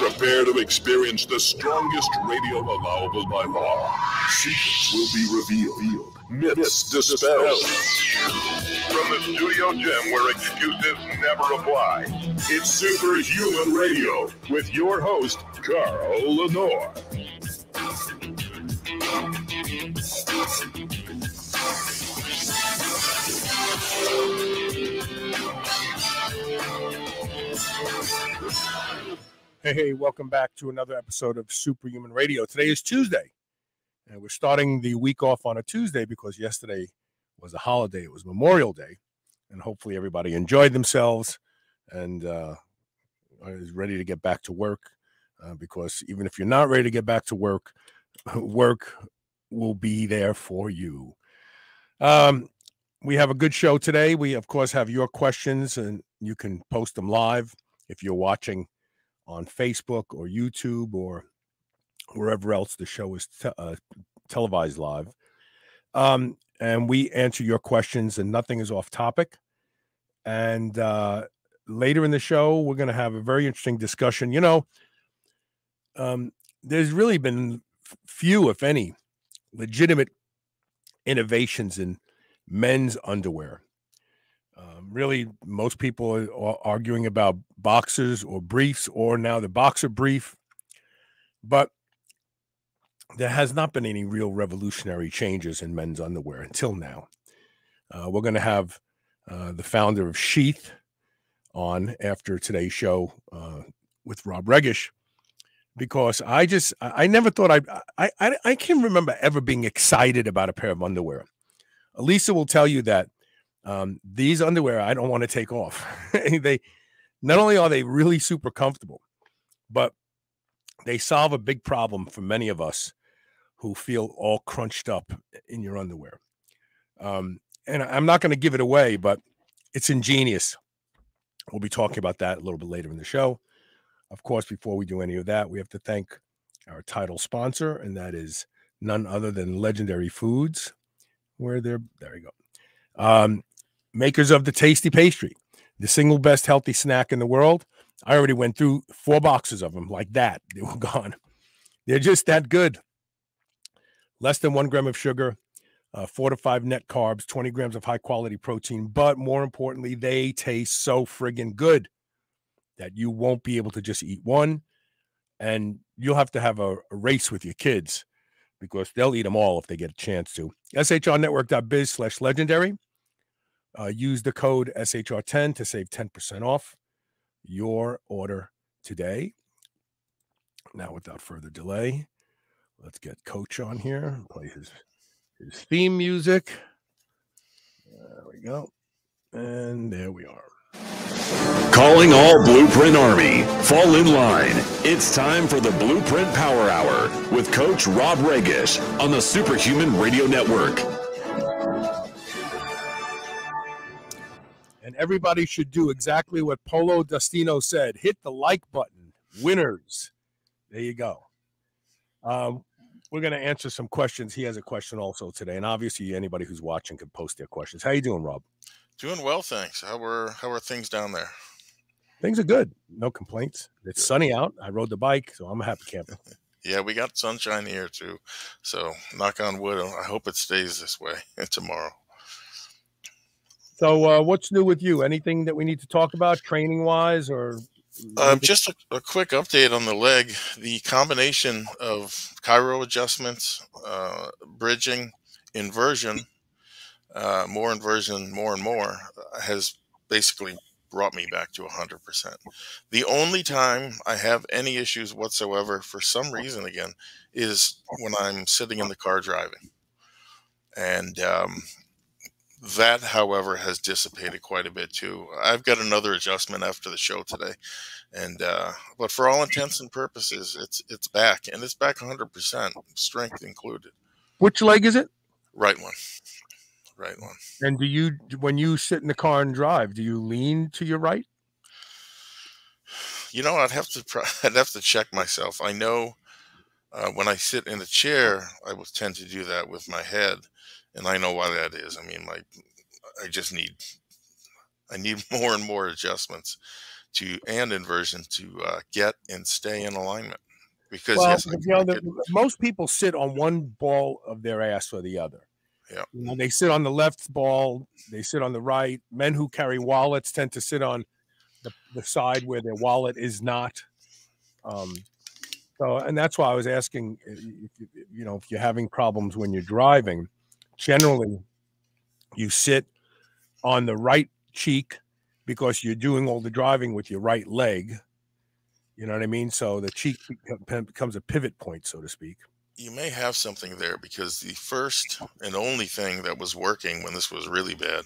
Prepare to experience the strongest radio allowable by law. Secrets will be revealed. Myths dispelled. From the studio gym where excuses never apply, it's Superhuman Radio with your host, Carl Lenore. Hey, welcome back to another episode of Superhuman Radio. Today is Tuesday, and we're starting the week off on a Tuesday because yesterday was a holiday. It was Memorial Day, and hopefully everybody enjoyed themselves and is ready to get back to work because even if you're not ready to get back to work, work will be there for you. We have a good show today. We, of course, have your questions, and you can post them live if you're watching on Facebook or YouTube or wherever else the show is televised live. And we answer your questions, and nothing is off topic. And later in the show, we're going to have a very interesting discussion. You know, there's really been few, if any, legitimate innovations in men's underwear. Really, most people are arguing about boxers or briefs, or now the boxer brief. But there has not been any real revolutionary changes in men's underwear until now. We're going to have the founder of Sheath on after today's show with Regish, because I never thought I can't remember ever being excited about a pair of underwear. Elisa will tell you that these underwear I don't want to take off. They not only are they really super comfortable, but they solve a big problem for many of us who feel all crunched up in your underwear. And I'm not going to give it away, but it's ingenious. We'll be talking about that a little bit later in the show. Of course, before we do any of that, we have to thank our title sponsor, and that is none other than Legendary Foods, where there you go. Makers of the Tasty Pastry, the single best healthy snack in the world. I already went through 4 boxes of them like that. They were gone. They're just that good. Less than 1 gram of sugar, 4 to 5 net carbs, 20 grams of high quality protein. But more importantly, they taste so friggin' good that you won't be able to just eat one. And you'll have to have a race with your kids because they'll eat them all if they get a chance to. shrnetwork.biz/legendary. Use the code SHR10 to save 10% off your order today. Now, without further delay, let's get Coach on here, play his theme music. There we go. And there we are. Calling all BluePrint Army. Fall in line. It's time for the BluePrint Power Hour with Coach Rob Regish on the Superhuman Radio Network. And everybody should do exactly what Polo Destino said. Hit the like button. Winners. There you go. We're going to answer some questions. He has a question also today. And obviously, anybody who's watching can post their questions. How you doing, Rob? Doing well, thanks. How are things down there? Things are good. No complaints. It's sunny out. I rode the bike, so I'm a happy camper. Yeah, we got sunshine here, too. So, knock on wood. I hope it stays this way tomorrow. So what's new with you? Anything that we need to talk about training-wise or? Just a quick update on the leg. The combination of chiro adjustments, bridging, inversion, more inversion, more and more, has basically brought me back to 100%. The only time I have any issues whatsoever, for some reason again, is when I'm sitting in the car driving. And that, however, has dissipated quite a bit too. I've got another adjustment after the show today, and but for all intents and purposes, it's back, and it's back 100%, strength included. Which leg is it? Right one. And do you, when you sit in the car and drive, do you lean to your right? You know, I'd have to check myself. I know when I sit in a chair, I will tend to do that with my head. And I know why that is. I mean, I need more and more adjustments and inversion to get and stay in alignment. Because Well, yes, most people sit on one ball of their ass or the other. yeah, They sit on the left ball, they sit on the right. Men who carry wallets tend to sit on the side where their wallet is not. So, and that's why I was asking, if you're having problems when you're driving, generally you sit on the right cheek because you're doing all the driving with your right leg. You know what I mean? So the cheek becomes a pivot point, so to speak. you may have something there, because the first and only thing that was working when this was really bad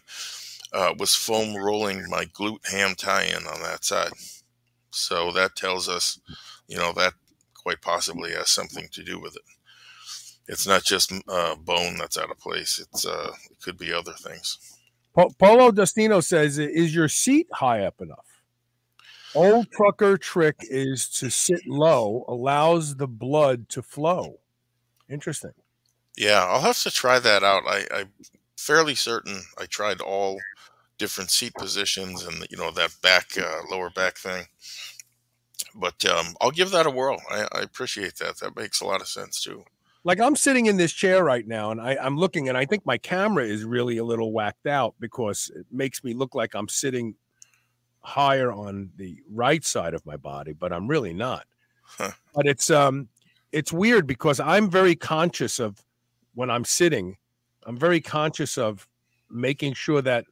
was foam rolling my glute ham tie-in on that side. So that tells us, that quite possibly has something to do with it. It's not just bone that's out of place. It could be other things. Polo Destino says, is your seat high up enough? Old trucker trick is to sit low, allows the blood to flow. Interesting. Yeah, I'll have to try that out. I'm fairly certain I tried all different seat positions and, that back, lower back thing. But I'll give that a whirl. I appreciate that. That makes a lot of sense too. Like, I'm sitting in this chair right now, and I'm looking, and I think my camera is really a little whacked out because it makes me look like I'm sitting higher on the right side of my body, but I'm really not. Huh. But it's weird because I'm very conscious of when I'm sitting. I'm very conscious of making sure that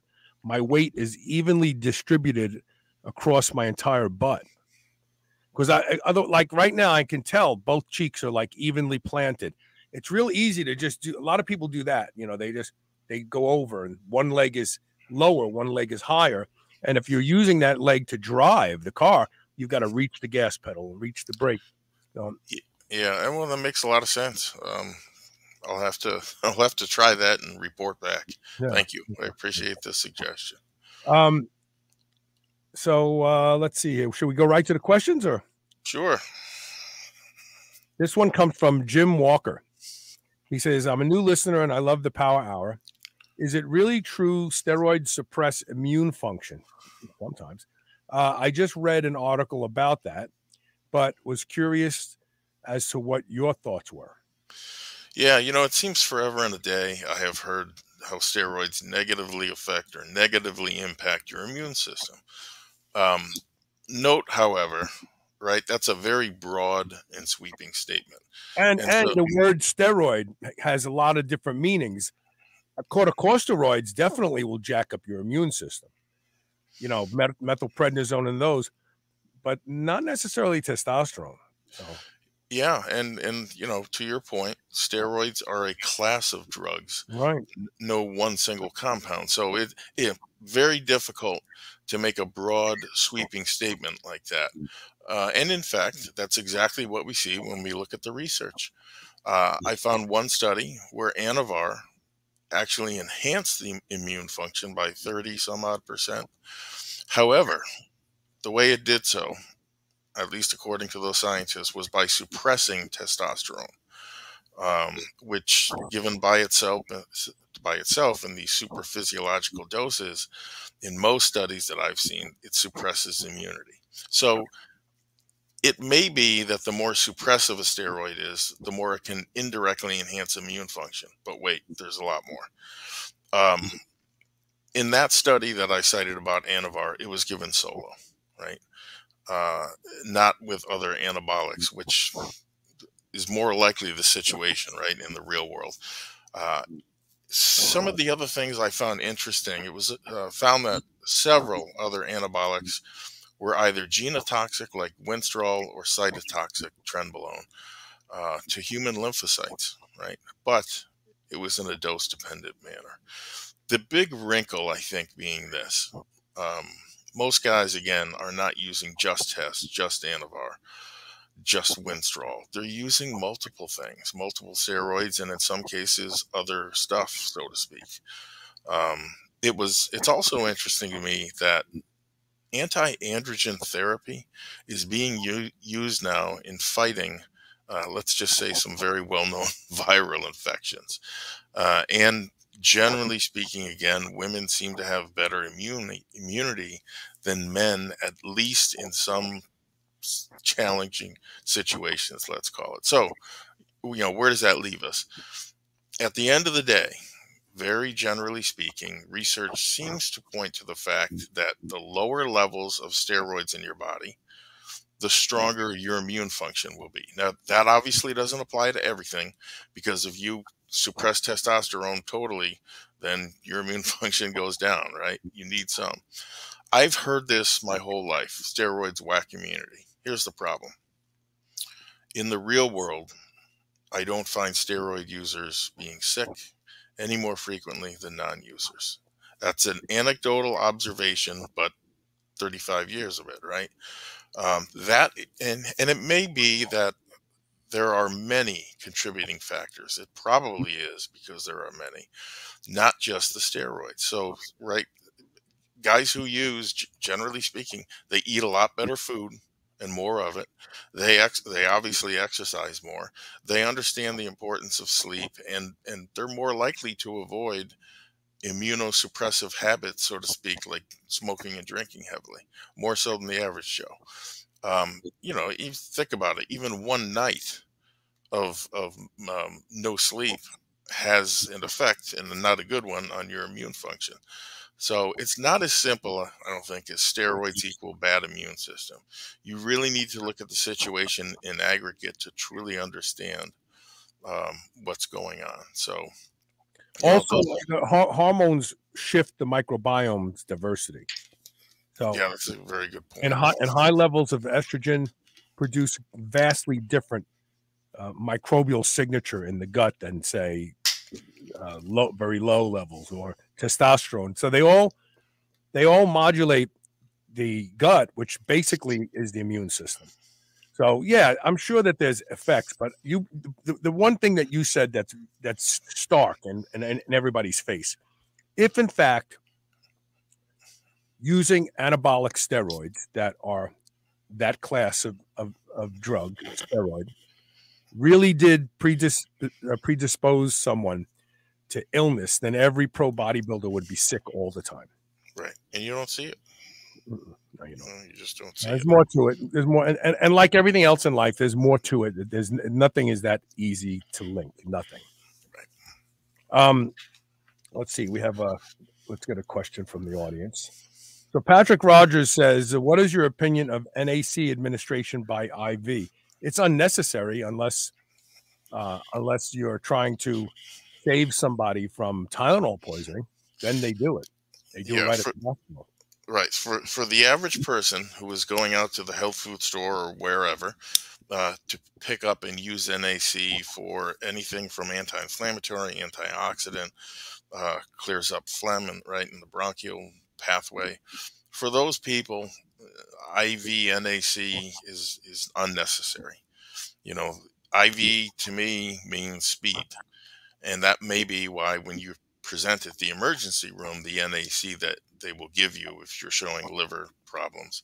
my weight is evenly distributed across my entire butt. Because like right now, I can tell both cheeks are like evenly planted. It's real easy to just do. A lot of people do that. They go over, and one leg is lower, one leg is higher. And if you're using that leg to drive the car, you've got to reach the gas pedal and reach the brake. Yeah, well, that makes a lot of sense. I'll have to try that and report back. Yeah. Thank you. I appreciate the suggestion. So let's see here. Should we go right to the questions, or? Sure. This one comes from Jim Walker. He says, I'm a new listener and I love the Power Hour. Is it really true steroids suppress immune function? Sometimes. I just read an article about that, but was curious as to what your thoughts were. Yeah, it seems forever and a day I have heard how steroids negatively affect or negatively impact your immune system. Note, however, right, that's a very broad and sweeping statement. And so, the word steroid has a lot of different meanings. Corticosteroids definitely will jack up your immune system. Methylprednisone and those, but not necessarily testosterone. So. Yeah, and to your point, steroids are a class of drugs, right? No one single compound. So it's very difficult to make a broad, sweeping statement like that. And in fact, that's exactly what we see when we look at the research. I found one study where Anavar actually enhanced the immune function by 30 some odd percent. However, the way it did so, at least according to those scientists, was by suppressing testosterone, which, given by itself in these super physiological doses, in most studies that I've seen, it suppresses immunity. So it may be that the more suppressive a steroid is, the more it can indirectly enhance immune function. But wait, there's a lot more. In that study that I cited about Anavar, it was given solo, right? Not with other anabolics, which is more likely the situation, right, in the real world. Some of the other things I found interesting, it was found that several other anabolics were either genotoxic, like Winstrol, or cytotoxic, Trenbolone, to human lymphocytes, right? But it was in a dose-dependent manner. The big wrinkle, I think, being this. Most guys, again, are not using just Test, just Anavar, just Winstrol. They're using multiple things, multiple steroids, and in some cases, other stuff, so to speak. It's also interesting to me that anti-androgen therapy is being used now in fighting, let's just say, some very well-known viral infections. And Generally speaking, again, women seem to have better immunity than men, at least in some challenging situations, let's call it. So, where does that leave us? At the end of the day, very generally speaking, research seems to point to the fact that the lower levels of steroids in your body, the stronger your immune function will be. Now, that obviously doesn't apply to everything, because if you suppress testosterone totally, then your immune function goes down, right? You need some. I've heard this my whole life: steroids whack immunity. Here's the problem. In the real world, I don't find steroid users being sick any more frequently than non-users. That's an anecdotal observation, but 35 years of it, right? That and it may be that there are many contributing factors. It probably is, because there are many, not just the steroids. So, right, guys who use, generally speaking, they eat a lot better food and more of it. They obviously exercise more. They understand the importance of sleep, and they're more likely to avoid immunosuppressive habits, so to speak, like smoking and drinking heavily, more so than the average Joe. You think about it, even one night of no sleep has an effect, and not a good one, on your immune function. So it's not as simple, I don't think, as steroids equal bad immune system. You really need to look at the situation in aggregate to truly understand what's going on. So, Also, hormones shift the microbiome's diversity. So, yeah, that's a very good point. And high levels of estrogen produce vastly different microbial signature in the gut than, say, very low levels, or testosterone. So they all modulate the gut, which basically is the immune system. So yeah, I'm sure that there's effects, but the one thing that you said that's stark and in everybody's face, if in fact using anabolic steroids that are that class of drug, steroid, really did predispose someone to illness, then every pro bodybuilder would be sick all the time. Right. And you don't see it. No, you don't. No, you just don't see There's it. more to it. There's more, and like everything else in life, there's more to it. There's nothing is that easy to link. Nothing. Right. Let's see. Let's get a question from the audience. So Patrick Rogers says, "What is your opinion of NAC administration by IV? It's unnecessary unless you're trying to save somebody from Tylenol poisoning. Then they do it. They do it right at the hospital." Right. For the average person who is going out to the health food store or wherever to pick up and use NAC for anything from anti-inflammatory, antioxidant, clears up phlegm in the bronchial pathway. For those people, IV NAC is unnecessary. IV to me means speed. And that may be why when you present at the emergency room, the NAC that they will give you if you're showing liver problems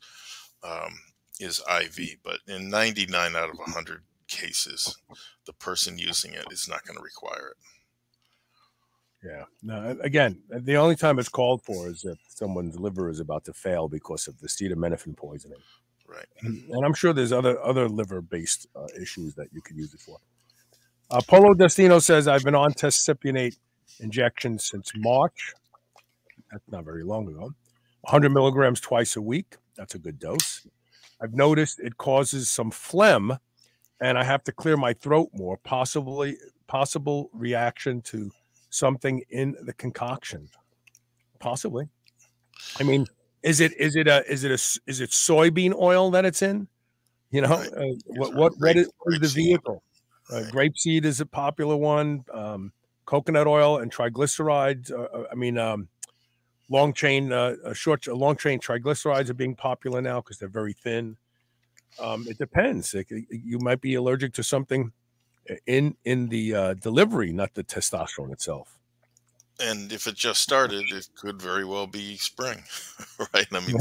is IV. But in 99 out of 100 cases, the person using it is not going to require it. Yeah. No, again, the only time it's called for is if someone's liver is about to fail because of the acetaminophen poisoning. Right. And I'm sure there's other liver-based issues that you could use it for. Polo Destino says, "I've been on tescipionate injections since March." That's not very long ago. 100 milligrams twice a week. That's a good dose. I've noticed it causes some phlegm, and I have to clear my throat more. Possible reaction to something in the concoction. Possibly. I mean, is it soybean oil that it's in? Right. What is the vehicle? Grapeseed is a popular one. Coconut oil and triglycerides. Long chain triglycerides are being popular now because they're very thin. It depends. You might be allergic to something in the delivery, not the testosterone itself. And if it just started, it could very well be spring, right? I mean,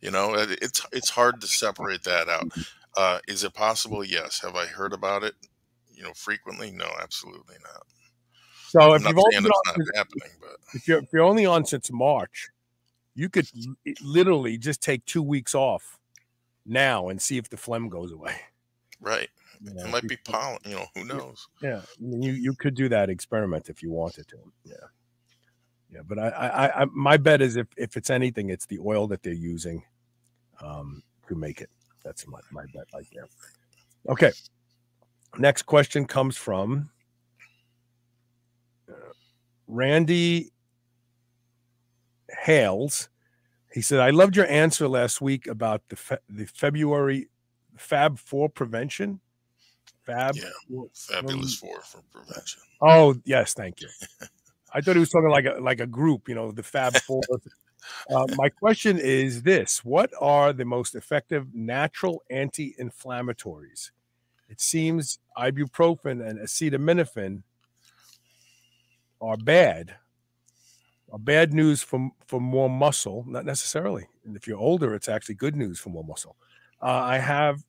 it's hard to separate that out. Is it possible? Yes. Have I heard about it, frequently? No, absolutely not. So I'm if not you've only saying been it's on, not happening, but if you're only on since March, you could literally just take 2 weeks off now and see if the phlegm goes away. right. You It know, might be pollen, who knows? yeah, I mean, you could do that experiment if you wanted to. Yeah. But I my bet is if it's anything, it's the oil that they're using to make it. That's my bet right there. Okay. Next question comes from Randy Hales. He said, "I loved your answer last week about the February Fab 4 prevention." Fab. Yeah, fabulous for prevention. Oh yes, thank you. I thought he was talking like a group, the Fab 4. My question is this: what are the most effective natural anti-inflammatories? It seems ibuprofen and acetaminophen are bad. Bad news for more muscle, not necessarily. And if you're older, it's actually good news for more muscle. I have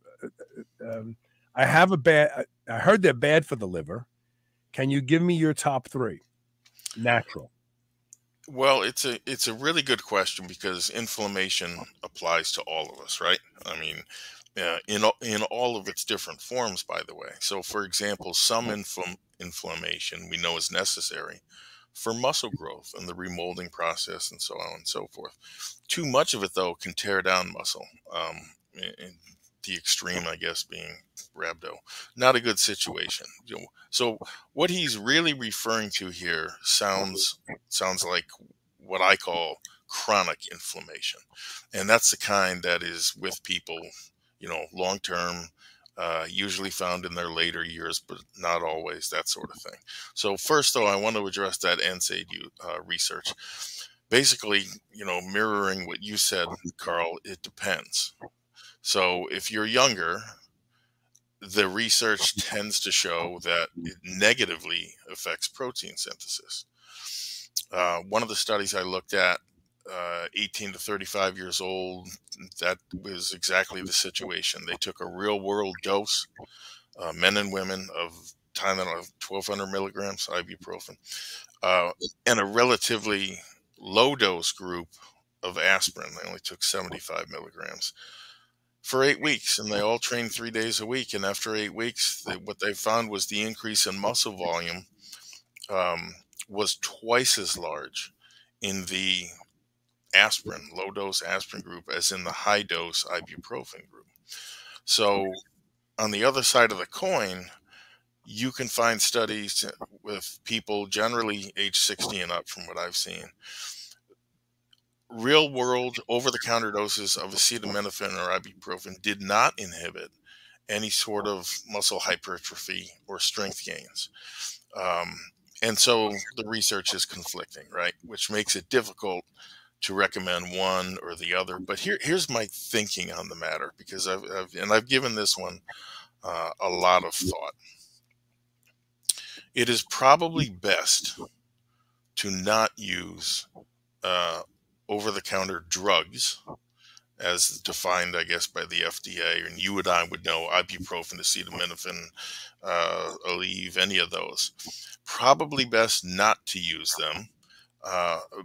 a bad. I heard they're bad for the liver. Can you give me your top 3 natural? Well, it's a really good question because inflammation applies to all of us, right? I mean, in all of its different forms, by the way. So, for example, some inflammation we know is necessary for muscle growth and the remolding process, and so on and so forth. Too much of it, though, can tear down muscle. In the extreme, I guess, being rhabdo. Not a good situation. So what he's really referring to here sounds like what I call chronic inflammation, and that's the kind that is with people, long term. Usually found in their later years, but not always, that sort of thing. So first, though, I want to address that NSAID research. Basically, mirroring what you said, Carl, it depends. So if you're younger, the research tends to show that it negatively affects protein synthesis. One of the studies I looked at, 18 to 35 years old, that was exactly the situation. They took a real world dose, men and women, of Tylenol, 1,200 milligrams ibuprofen, and a relatively low dose group of aspirin. They only took 75 milligrams for 8 weeks, and they all trained 3 days a week. And after 8 weeks, what they found was the increase in muscle volume was twice as large in the low dose aspirin group as in the high dose ibuprofen group. So on the other side of the coin, you can find studies with people generally age 60 and up, from what I've seen. Real world over the counter doses of acetaminophen or ibuprofen did not inhibit any sort of muscle hypertrophy or strength gains. And so the research is conflicting, right? Which makes it difficult to recommend one or the other. But here's my thinking on the matter, because I've given this one a lot of thought. It is probably best to not use over-the-counter drugs, as defined, I guess, by the FDA, and you and I would know ibuprofen, acetaminophen, Aleve, any of those. Probably best not to use them,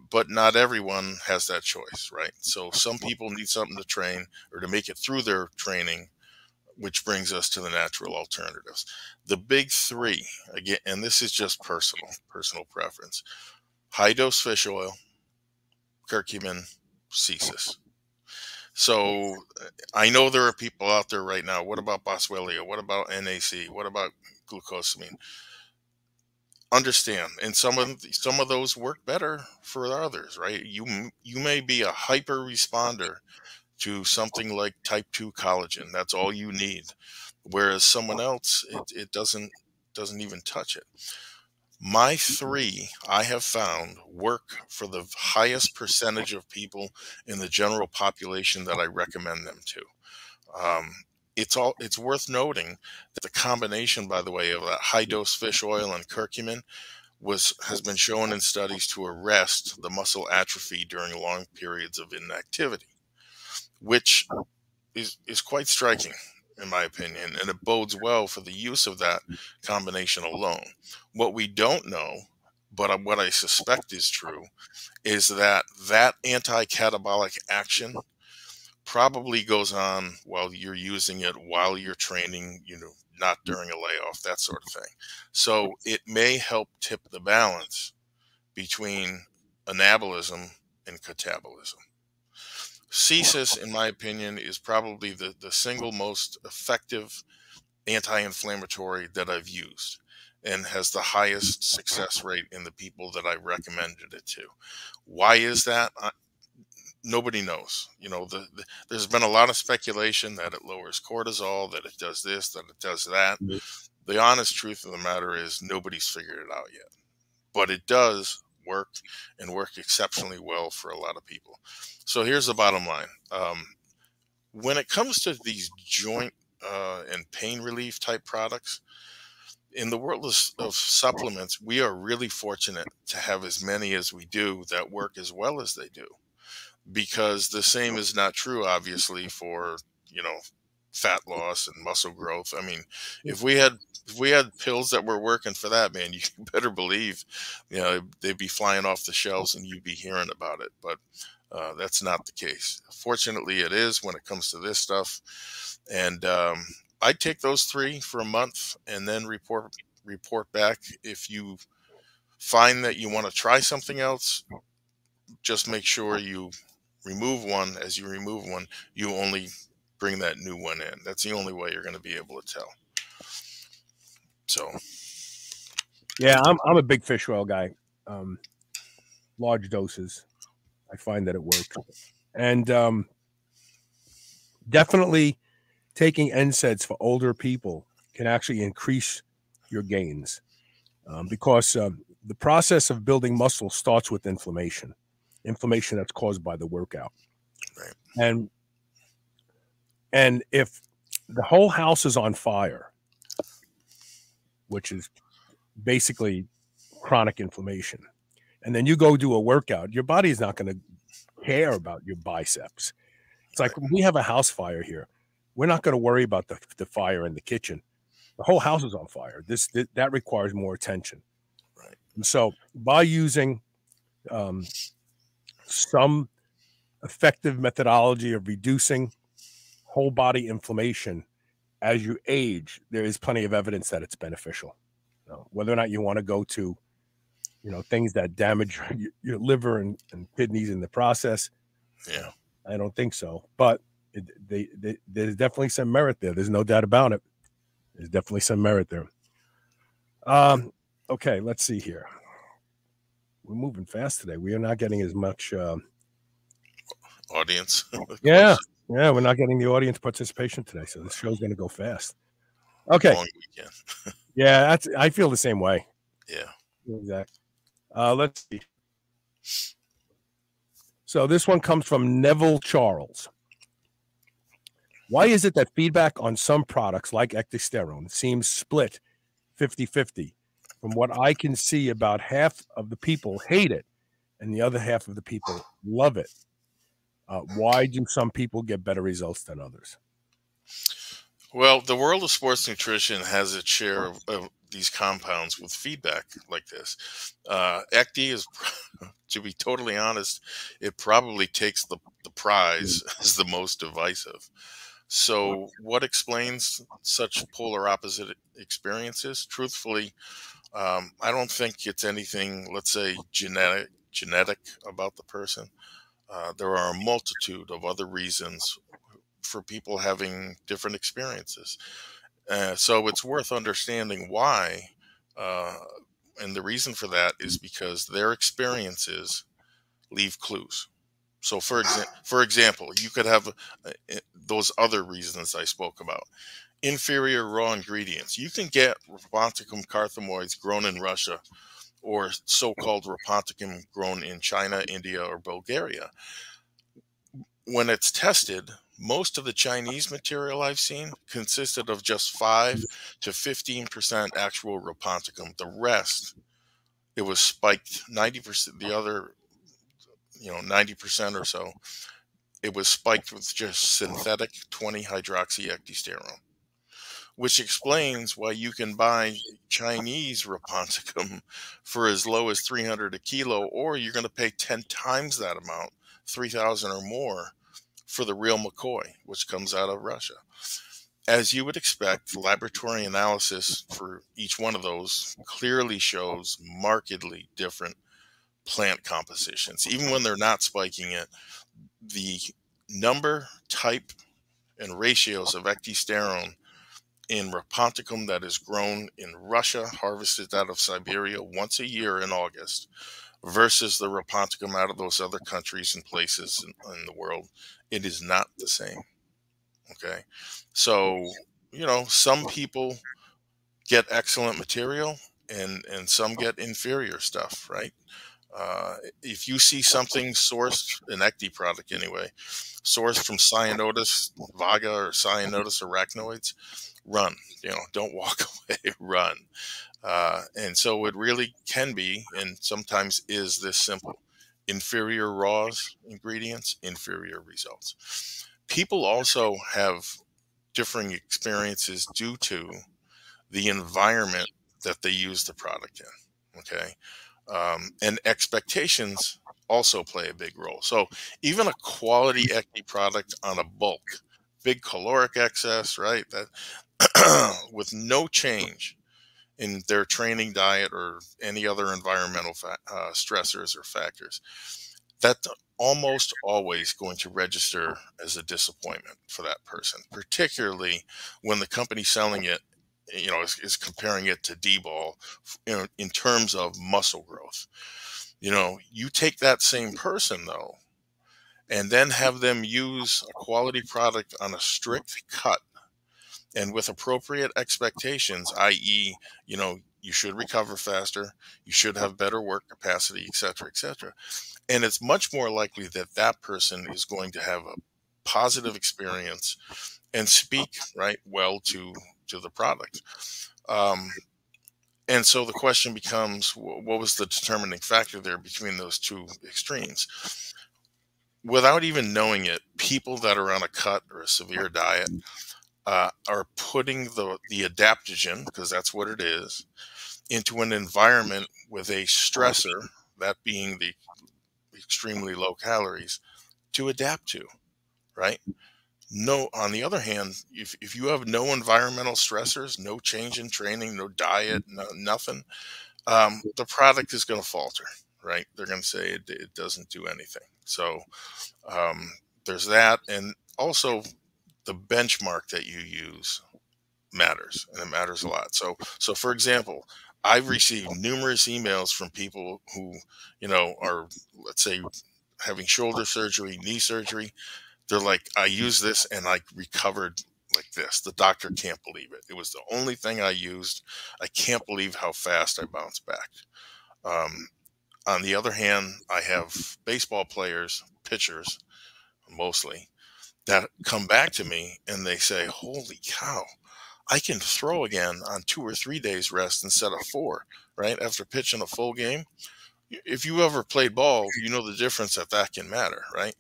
but not everyone has that choice, right? So some people need something to train or to make it through their training, which brings us to the natural alternatives. The big 3, again, and this is just personal preference: high-dose fish oil, curcumin, cesis. So I know there are people out there right now. What about boswellia? What about NAC? What about glucosamine? Understand, and some of those work better for others, right? You may be a hyper responder to something like type 2 collagen. That's all you need, whereas someone else, it doesn't even touch it. My 3, I have found, work for the highest percentage of people in the general population that I recommend them to. It's worth noting that the combination, by the way, of that high dose fish oil and curcumin has been shown in studies to arrest the muscle atrophy during long periods of inactivity, which is quite striking, in my opinion, and it bodes well for the use of that combination alone. What we don't know But what I suspect is true is that that anti-catabolic action probably goes on while you're using it, while you're training, not during a layoff, that sort of thing. So it may help tip the balance between anabolism and catabolism. CSIS, in my opinion, is probably the single most effective anti-inflammatory that I've used, and has the highest success rate in the people that I recommended it to. Why is that? Nobody knows. There's been a lot of speculation that it lowers cortisol, that it does this, that it does that. Mhm. The honest truth of the matter is nobody's figured it out yet. But it does work, and work exceptionally well for a lot of people. So here's the bottom line. When it comes to these joint and pain relief type products, in the world of supplements, we are really fortunate to have as many as we do that work as well as they do. Because the same is not true, obviously, for fat loss and muscle growth. I mean, if we had pills that were working for that, man, you better believe they'd be flying off the shelves and you'd be hearing about it. But that's not the case. Fortunately, it is when it comes to this stuff. And I take those 3 for a month and then report back. If you find that you want to try something else, just make sure you remove one. As you remove one, you only bring that new one in. That's the only way you're going to be able to tell. So, Yeah, I'm a big fish oil guy. Large doses, I find that it works, and definitely taking NSAIDs for older people can actually increase your gains, because the process of building muscle starts with inflammation that's caused by the workout. right. And if the whole house is on fire, which is basically chronic inflammation, and then you go do a workout, your body is not going to care about your biceps. It's like, when we have a house fire here, we're not going to worry about the fire in the kitchen. The whole house is on fire. That requires more attention. Right. And so by using some effective methodology of reducing whole body inflammation as you age, there is plenty of evidence that it's beneficial. Whether or not you want to go to, things that damage your liver and kidneys in the process, Yeah. I don't think so. But there's definitely some merit there. There's no doubt about it. There's definitely some merit there. Okay, let's see here. We're moving fast today. We are not getting as much Audience. Yeah, we're not getting the audience participation today, so this show's going to go fast. Okay. Long weekend. Yeah, I feel the same way. Yeah. Exactly. Let's see. So this one comes from Neville Charles. Why is it that feedback on some products like ecdysterone seems split 50-50? From what I can see, about half of the people hate it and the other half of the people love it. Why do some people get better results than others? Well, the world of sports nutrition has its share of these compounds with feedback like this. Ecdy is, to be totally honest, it probably takes the prize as the most divisive. So what explains such polar opposite experiences? Truthfully, I don't think it's anything, let's say, genetic about the person. There are a multitude of other reasons for people having different experiences. So it's worth understanding why. And the reason for that is because their experiences leave clues. So for example, you could have those other reasons I spoke about. Inferior raw ingredients. You can get Raponticum carthamoids grown in Russia, or so-called Raponticum grown in China, India, or Bulgaria. When it's tested, most of the Chinese material I've seen consisted of just 5 to 15% actual Raponticum. The rest, it was spiked 90%. The other, 90% or so, it was spiked with just synthetic 20-hydroxyecdysterone. which explains why you can buy Chinese Raponticum for as low as $300 a kilo, or you're going to pay 10 times that amount, 3,000 or more, for the real McCoy, which comes out of Russia. As you would expect, laboratory analysis for each one of those clearly shows markedly different plant compositions. Even when they're not spiking it, the number, type, and ratios of ecdysterone in Raponticum that is grown in Russia, harvested out of Siberia once a year in August, versus the Raponticum out of those other countries and places in the world, it is not the same. Okay. So, you know, some people get excellent material and some get inferior stuff, right? If you see something sourced, an ecdy product anyway, sourced from Cyanotus vaga or Cyanotus arachnoids, run. You know, don't walk away, run. And so it really can be, and sometimes is, this simple: inferior raws ingredients, inferior results. People also have differing experiences due to the environment that they use the product in. Okay. And expectations also play a big role. So even a quality ecdy product on a bulk, big caloric excess, right? That with no change in their training diet or any other environmental stressors or factors, that's almost always going to register as a disappointment for that person, particularly when the company selling it, you know, is comparing it to D-ball, you know, in terms of muscle growth. You know, you take that same person though, and then have them use a quality product on a strict cut and with appropriate expectations, i.e., you know, you should recover faster, you should have better work capacity, et cetera, et cetera. And it's much more likely that that person is going to have a positive experience and speak right well to the product. And so the question becomes, what was the determining factor there between those two extremes? Without even knowing it, people that are on a cut or a severe diet are putting the adaptogen, because that's what it is, into an environment with a stressor, that being the extremely low calories, to adapt to, right? No, on the other hand, if you have no environmental stressors, no change in training, no diet, nothing, the product is going to falter, right? They're going to say it doesn't do anything. So there's that. And also the benchmark that you use matters, and it matters a lot. So for example, I've received numerous emails from people who, you know, are, let's say, having shoulder surgery, knee surgery. They're like, I use this and I recovered like this. The doctor can't believe it. It was the only thing I used. I can't believe how fast I bounced back. On the other hand, I have baseball players, pitchers mostly, that come back to me and they say, holy cow, I can throw again on 2 or 3 days rest instead of 4, right? After pitching a full game. If you ever played ball, you know the difference that can matter, right?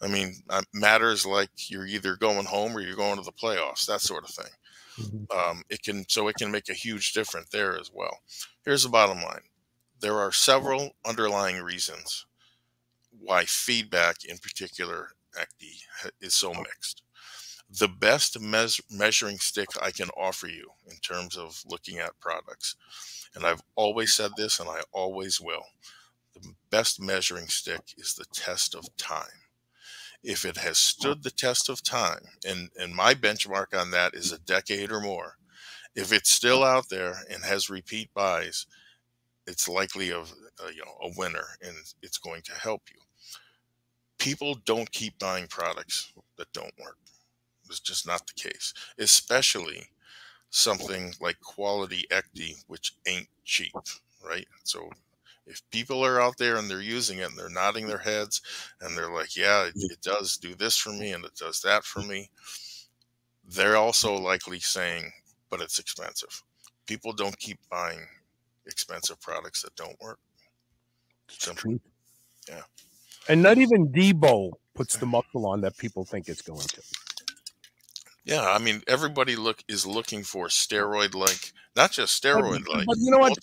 I mean, matters like you're either going home or you're going to the playoffs, that sort of thing. Mm-hmm. It can make a huge difference there as well. Here's the bottom line. There are several underlying reasons why feedback, in particular ecdy, is so mixed. The best measuring stick I can offer you in terms of looking at products, and I've always said this and I always will, the best measuring stick is the test of time. If it has stood the test of time, and my benchmark on that is a decade or more, if it's still out there and has repeat buys, it's likely a winner, and it's going to help you. People don't keep buying products that don't work. It's just not the case, especially something like quality ecdy, which ain't cheap, right? So if people are out there and they're using it and they're nodding their heads and they're like, yeah, it does do this for me and it does that for me, they're also likely saying, but it's expensive. People don't keep buying expensive products that don't work. Simple. Yeah. And not even D-bol puts the muscle on that people think it's going to. Yeah, I mean, everybody is looking for steroid-like, not just steroid-like. But you know what?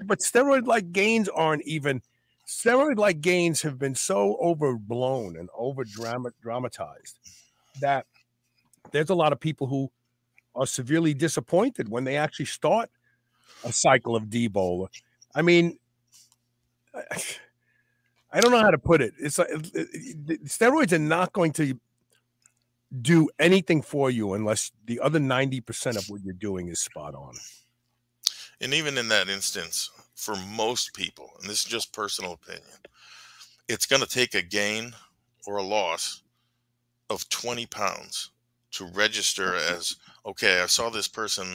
But steroid-like gains aren't even. Steroid-like gains have been so overblown and over dramatized that there's a lot of people who are severely disappointed when they actually start a cycle of debol. I mean, I don't know how to put it. It's like steroids are not going to do anything for you unless the other 90% of what you're doing is spot on. And even in that instance, for most people, and this is just personal opinion, it's going to take a gain or a loss of 20 pounds to register as, okay, I saw this person,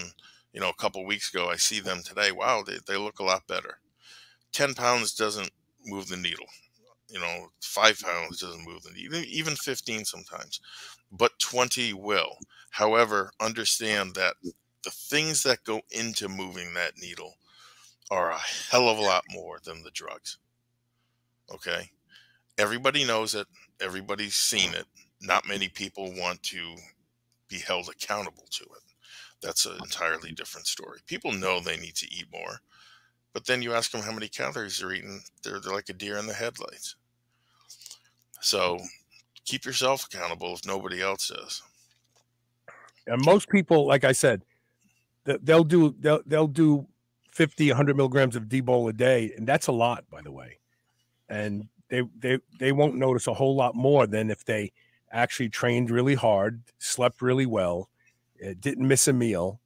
a couple of weeks ago. I see them today. Wow, they look a lot better. 10 pounds doesn't move the needle. 5 pounds doesn't move the needle, even 15 sometimes, but 20 will. However, understand that the things that go into moving that needle are a hell of a lot more than the drugs. Okay? Everybody knows it. Everybody's seen it. Not many people want to be held accountable to it. That's an entirely different story. People know they need to eat more, but then you ask them how many calories they're eating, they're like a deer in the headlights. So keep yourself accountable if nobody else does. And most people, like I said, they'll do 50, 100 milligrams of debol a day, and that's a lot, by the way. And they won't notice a whole lot more than if they actually trained really hard, slept really well, didn't miss a meal.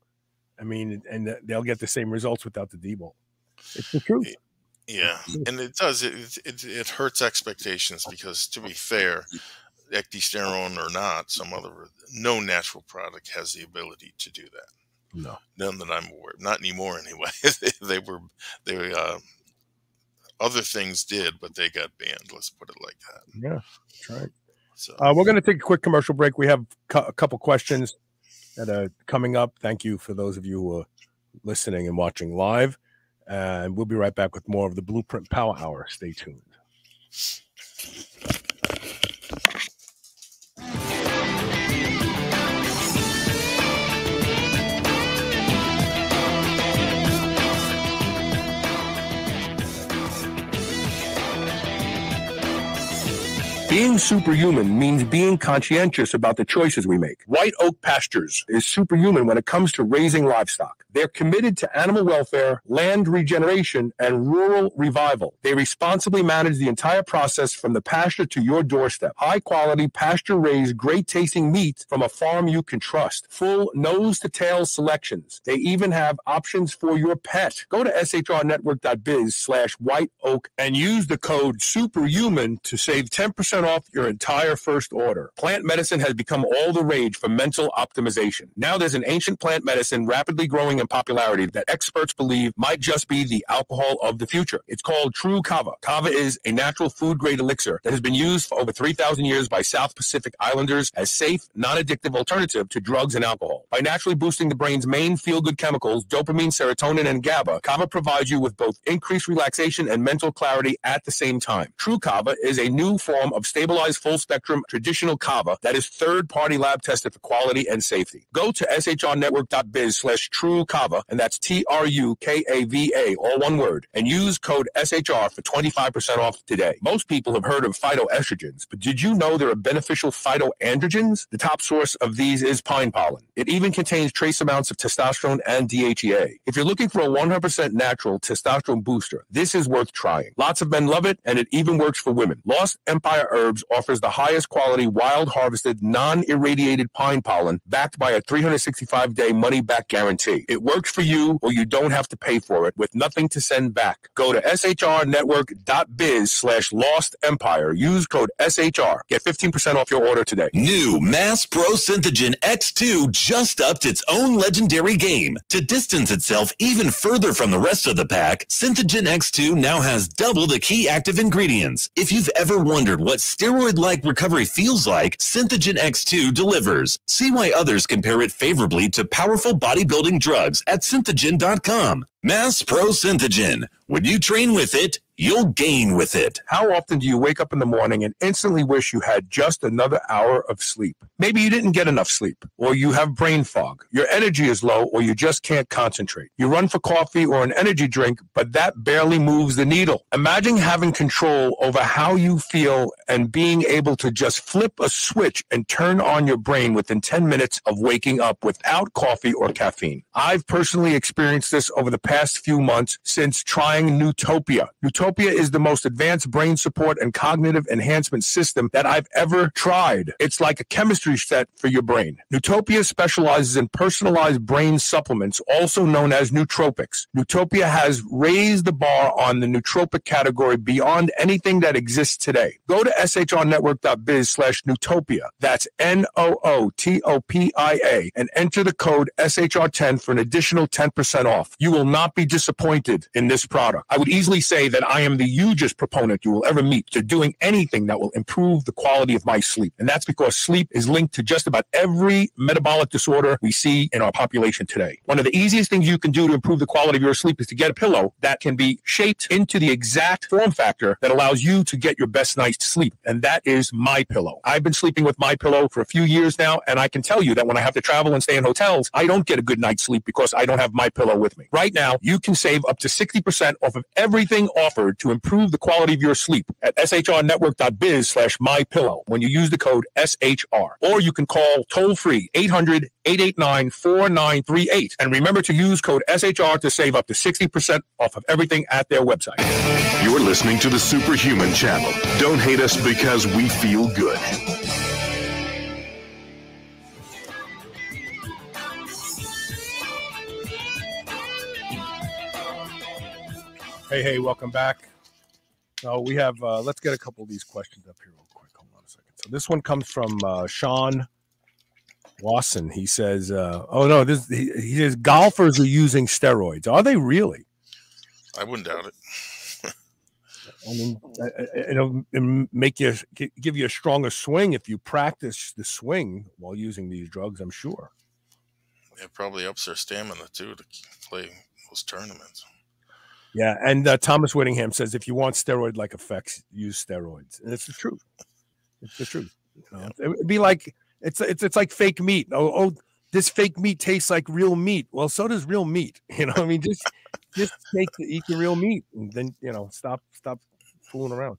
I mean, and they'll get the same results without the debol. It's the truth. Yeah, and it does. It hurts expectations because, to be fair, ecdysterone or not, no natural product has the ability to do that. No, none that I'm aware of. Not anymore, anyway. Other things did, but they got banned. Let's put it like that. Yeah, that's right. So we're going to take a quick commercial break. We have a couple questions that are coming up. Thank you for those of you who are listening and watching live. And we'll be right back with more of the BluePrint Power Hour. Stay tuned. Being superhuman means being conscientious about the choices we make. White Oak Pastures is superhuman when it comes to raising livestock. They're committed to animal welfare, land regeneration, and rural revival. They responsibly manage the entire process from the pasture to your doorstep. High-quality, pasture-raised, great-tasting meat from a farm you can trust. Full nose-to-tail selections. They even have options for your pet. Go to shrnetwork.biz/whiteoak and use the code SUPERHUMAN to save 10% off your entire first order. Plant medicine has become all the rage for mental optimization. Now there's an ancient plant medicine rapidly growing in popularity that experts believe might just be the alcohol of the future. It's called True Kava. Kava is a natural food-grade elixir that has been used for over 3,000 years by South Pacific Islanders as safe, non-addictive alternative to drugs and alcohol. By naturally boosting the brain's main feel-good chemicals, dopamine, serotonin, and GABA, Kava provides you with both increased relaxation and mental clarity at the same time. True Kava is a new form of stabilized full-spectrum traditional kava that is third-party lab tested for quality and safety. Go to shrnetwork.biz/true kava, and that's TRUKAVA, all one word, and use code SHR for 25% off today. Most people have heard of phytoestrogens, but did you know there are beneficial phytoandrogens? The top source of these is pine pollen. It even contains trace amounts of testosterone and DHEA. If you're looking for a 100% natural testosterone booster, this is worth trying. Lots of men love it, and it even works for women. Lost Empire Herbs offers the highest quality wild harvested non-irradiated pine pollen backed by a 365-day money-back guarantee. It works for you, or you don't have to pay for it with nothing to send back. Go to shrnetwork.biz/lost empire. Use code SHR. Get 15% off your order today. New Mass Pro Synthogen X2 just upped its own legendary game. To distance itself even further from the rest of the pack, Synthogen X2 now has double the key active ingredients. If you've ever wondered what steroid-like recovery feels like, Synthogen X2 delivers. See why others compare it favorably to powerful bodybuilding drugs at synthogen.com. Mass Pro Synthogen. When you train with it, you'll gain with it. How often do you wake up in the morning and instantly wish you had just another hour of sleep? Maybe you didn't get enough sleep, or you have brain fog. Your energy is low, or you just can't concentrate. You run for coffee or an energy drink, but that barely moves the needle. Imagine having control over how you feel and being able to just flip a switch and turn on your brain within 10 minutes of waking up without coffee or caffeine. I've personally experienced this over the past few months since trying Newtopia. Newtopia is the most advanced brain support and cognitive enhancement system that I've ever tried. It's like a chemistry set for your brain. Newtopia specializes in personalized brain supplements, also known as nootropics. Newtopia has raised the bar on the nootropic category beyond anything that exists today. Go to shrnetwork.biz/Newtopia. That's NOOTOPIA and enter the code SHR10 for an additional 10% off. You will not be disappointed in this product. I would easily say that I am the hugest proponent you will ever meet to doing anything that will improve the quality of my sleep. And that's because sleep is linked to just about every metabolic disorder we see in our population today. One of the easiest things you can do to improve the quality of your sleep is to get a pillow that can be shaped into the exact form factor that allows you to get your best night's sleep. And that is MyPillow. I've been sleeping with MyPillow for a few years now, and I can tell you that when I have to travel and stay in hotels, I don't get a good night's sleep because I don't have MyPillow with me. Right now, you can save up to 60% off of everything offered to improve the quality of your sleep at shrnetwork.biz/MyPillow when you use the code SHR. Or you can call toll-free 800-889-4938. And remember to use code SHR to save up to 60% off of everything at their website. You're listening to the Superhuman Channel. Don't hate us because we feel good. Hey, welcome back. We have, let's get a couple of these questions up here real quick. Hold on a second. So this one comes from Sean Wasson. He says, he says golfers are using steroids. Are they really? I wouldn't doubt it. I mean, it'll make you, give you a stronger swing if you practice the swing while using these drugs, I'm sure. It probably ups their stamina too to play those tournaments. Yeah, and Thomas Whittingham says if you want steroid-like effects, use steroids, and it's the truth. It's the truth. You know? Yeah. It'd be like it's like fake meat. Oh, this fake meat tastes like real meat. Well, so does real meat. You know, I mean, just eat the real meat, and then stop fooling around.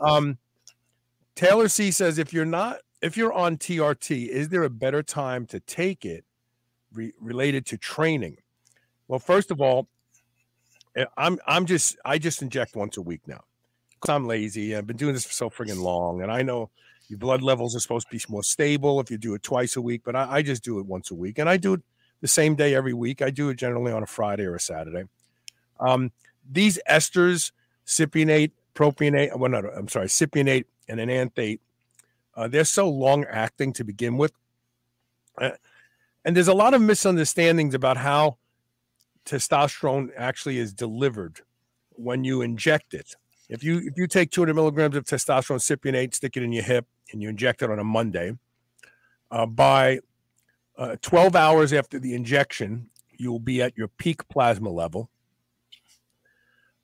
Yep. Taylor C says if you're on TRT, is there a better time to take it related to training? Well, first of all, I just inject once a week now because I'm lazy. I've been doing this for so friggin' long, and I know your blood levels are supposed to be more stable if you do it twice a week, but I just do it once a week, and I do it the same day every week. I do it generally on a Friday or a Saturday. These esters, cypionate, propionate, cypionate and enanthate, they're so long acting to begin with, and there's a lot of misunderstandings about how testosterone actually is delivered when you inject it. If you take 200 milligrams of testosterone cypionate, stick it in your hip, and you inject it on a Monday, by 12 hours after the injection, you will be at your peak plasma level.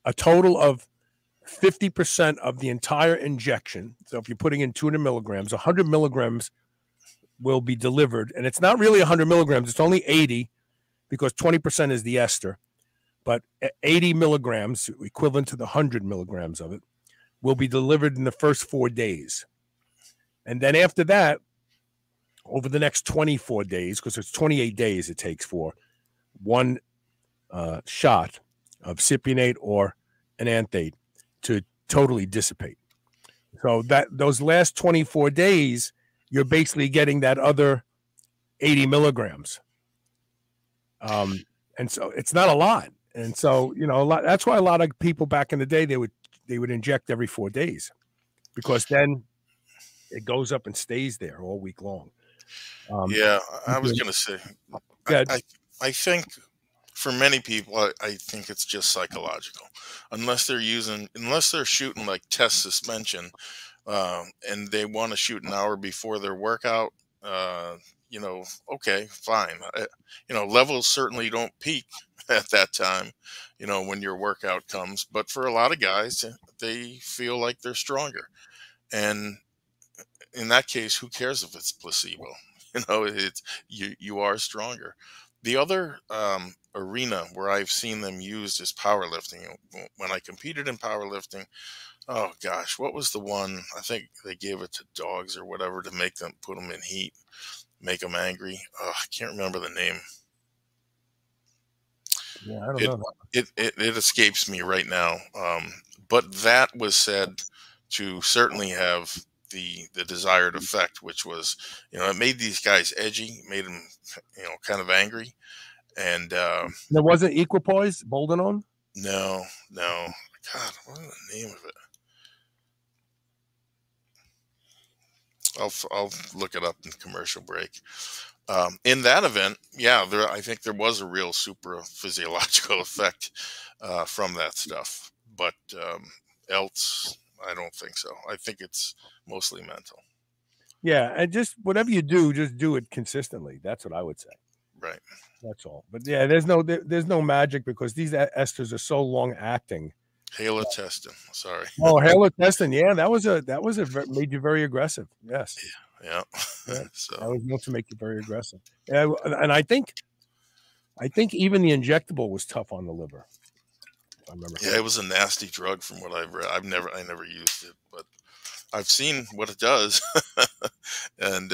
A total of 50% of the entire injection. So if you're putting in 200 milligrams, 100 milligrams will be delivered. And it's not really 100 milligrams. It's only 80 because 20% is the ester. But 80 milligrams, equivalent to the 100 milligrams of it, will be delivered in the first 4 days. And then after that, over the next 24 days, because it's 28 days it takes for one shot of cypionate or enanthate to totally dissipate. So that those last 24 days, you're basically getting that other 80 milligrams. And so it's not a lot. And so, that's why a lot of people back in the day, they would inject every 4 days, because then it goes up and stays there all week long. I was going to say, I think for many people, I think it's just psychological, unless they're shooting like test suspension, and they want to shoot an hour before their workout. you know, okay, fine. You know, levels certainly don't peak at that time, you know, when your workout comes. But for a lot of guys, they feel like they're stronger. And in that case, who cares if it's placebo? You know, it's you are stronger. The other arena where I've seen them used is powerlifting. When I competed in powerlifting, oh gosh, what was the one? I think they gave it to dogs or whatever to make them put them in heat, make them angry. Oh, I can't remember the name. Yeah, I don't It know. it escapes me right now. But that was said to certainly have the desired effect, which was, you know, it made these guys edgy, made them, you know, kind of angry. And There wasn't equipoise, Boldenone? no, no, God, what is the name of it? I'll look it up in commercial break. In that event, yeah, I think there was a real super physiological effect from that stuff. But else, I don't think so. I think it's mostly mental. Yeah, and just whatever you do, just do it consistently. That's what I would say. Right. That's all. But yeah, there's no magic because these esters are so long acting. Halotestin. Sorry. Oh, halotestin. Yeah, that was made you very aggressive. Yes. Yeah. Yeah. So That was meant to make you very aggressive. Yeah, and I think even the injectable was tough on the liver. If I remember. yeah, it was a nasty drug from what I've read. I never used it, but I've seen what it does, and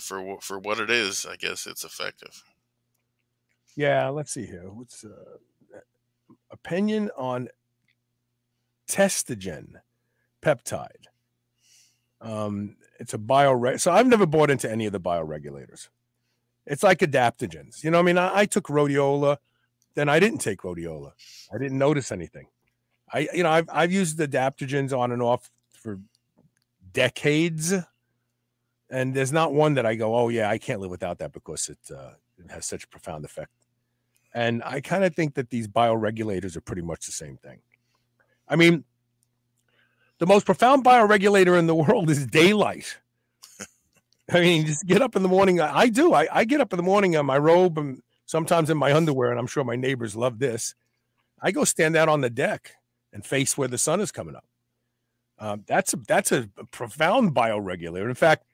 for what it is, I guess it's effective. Yeah, let's see here. What's opinion on Testogen Peptide? It's a so I've never bought into any of the bioregulators. It's like adaptogens. You know, I mean, I took rhodiola, then I didn't take rhodiola. I didn't notice anything. I've used adaptogens on and off for decades, and there's not one that I go, oh yeah, I can't live without that because it has such a profound effect. And I kind of think that these bioregulators are pretty much the same thing. I mean, the most profound bioregulator in the world is daylight. I mean, just get up in the morning. I do. I get up in the morning in my robe and sometimes in my underwear, and I'm sure my neighbors love this. I go stand out on the deck and face where the sun is coming up. That's a profound bioregulator. In fact,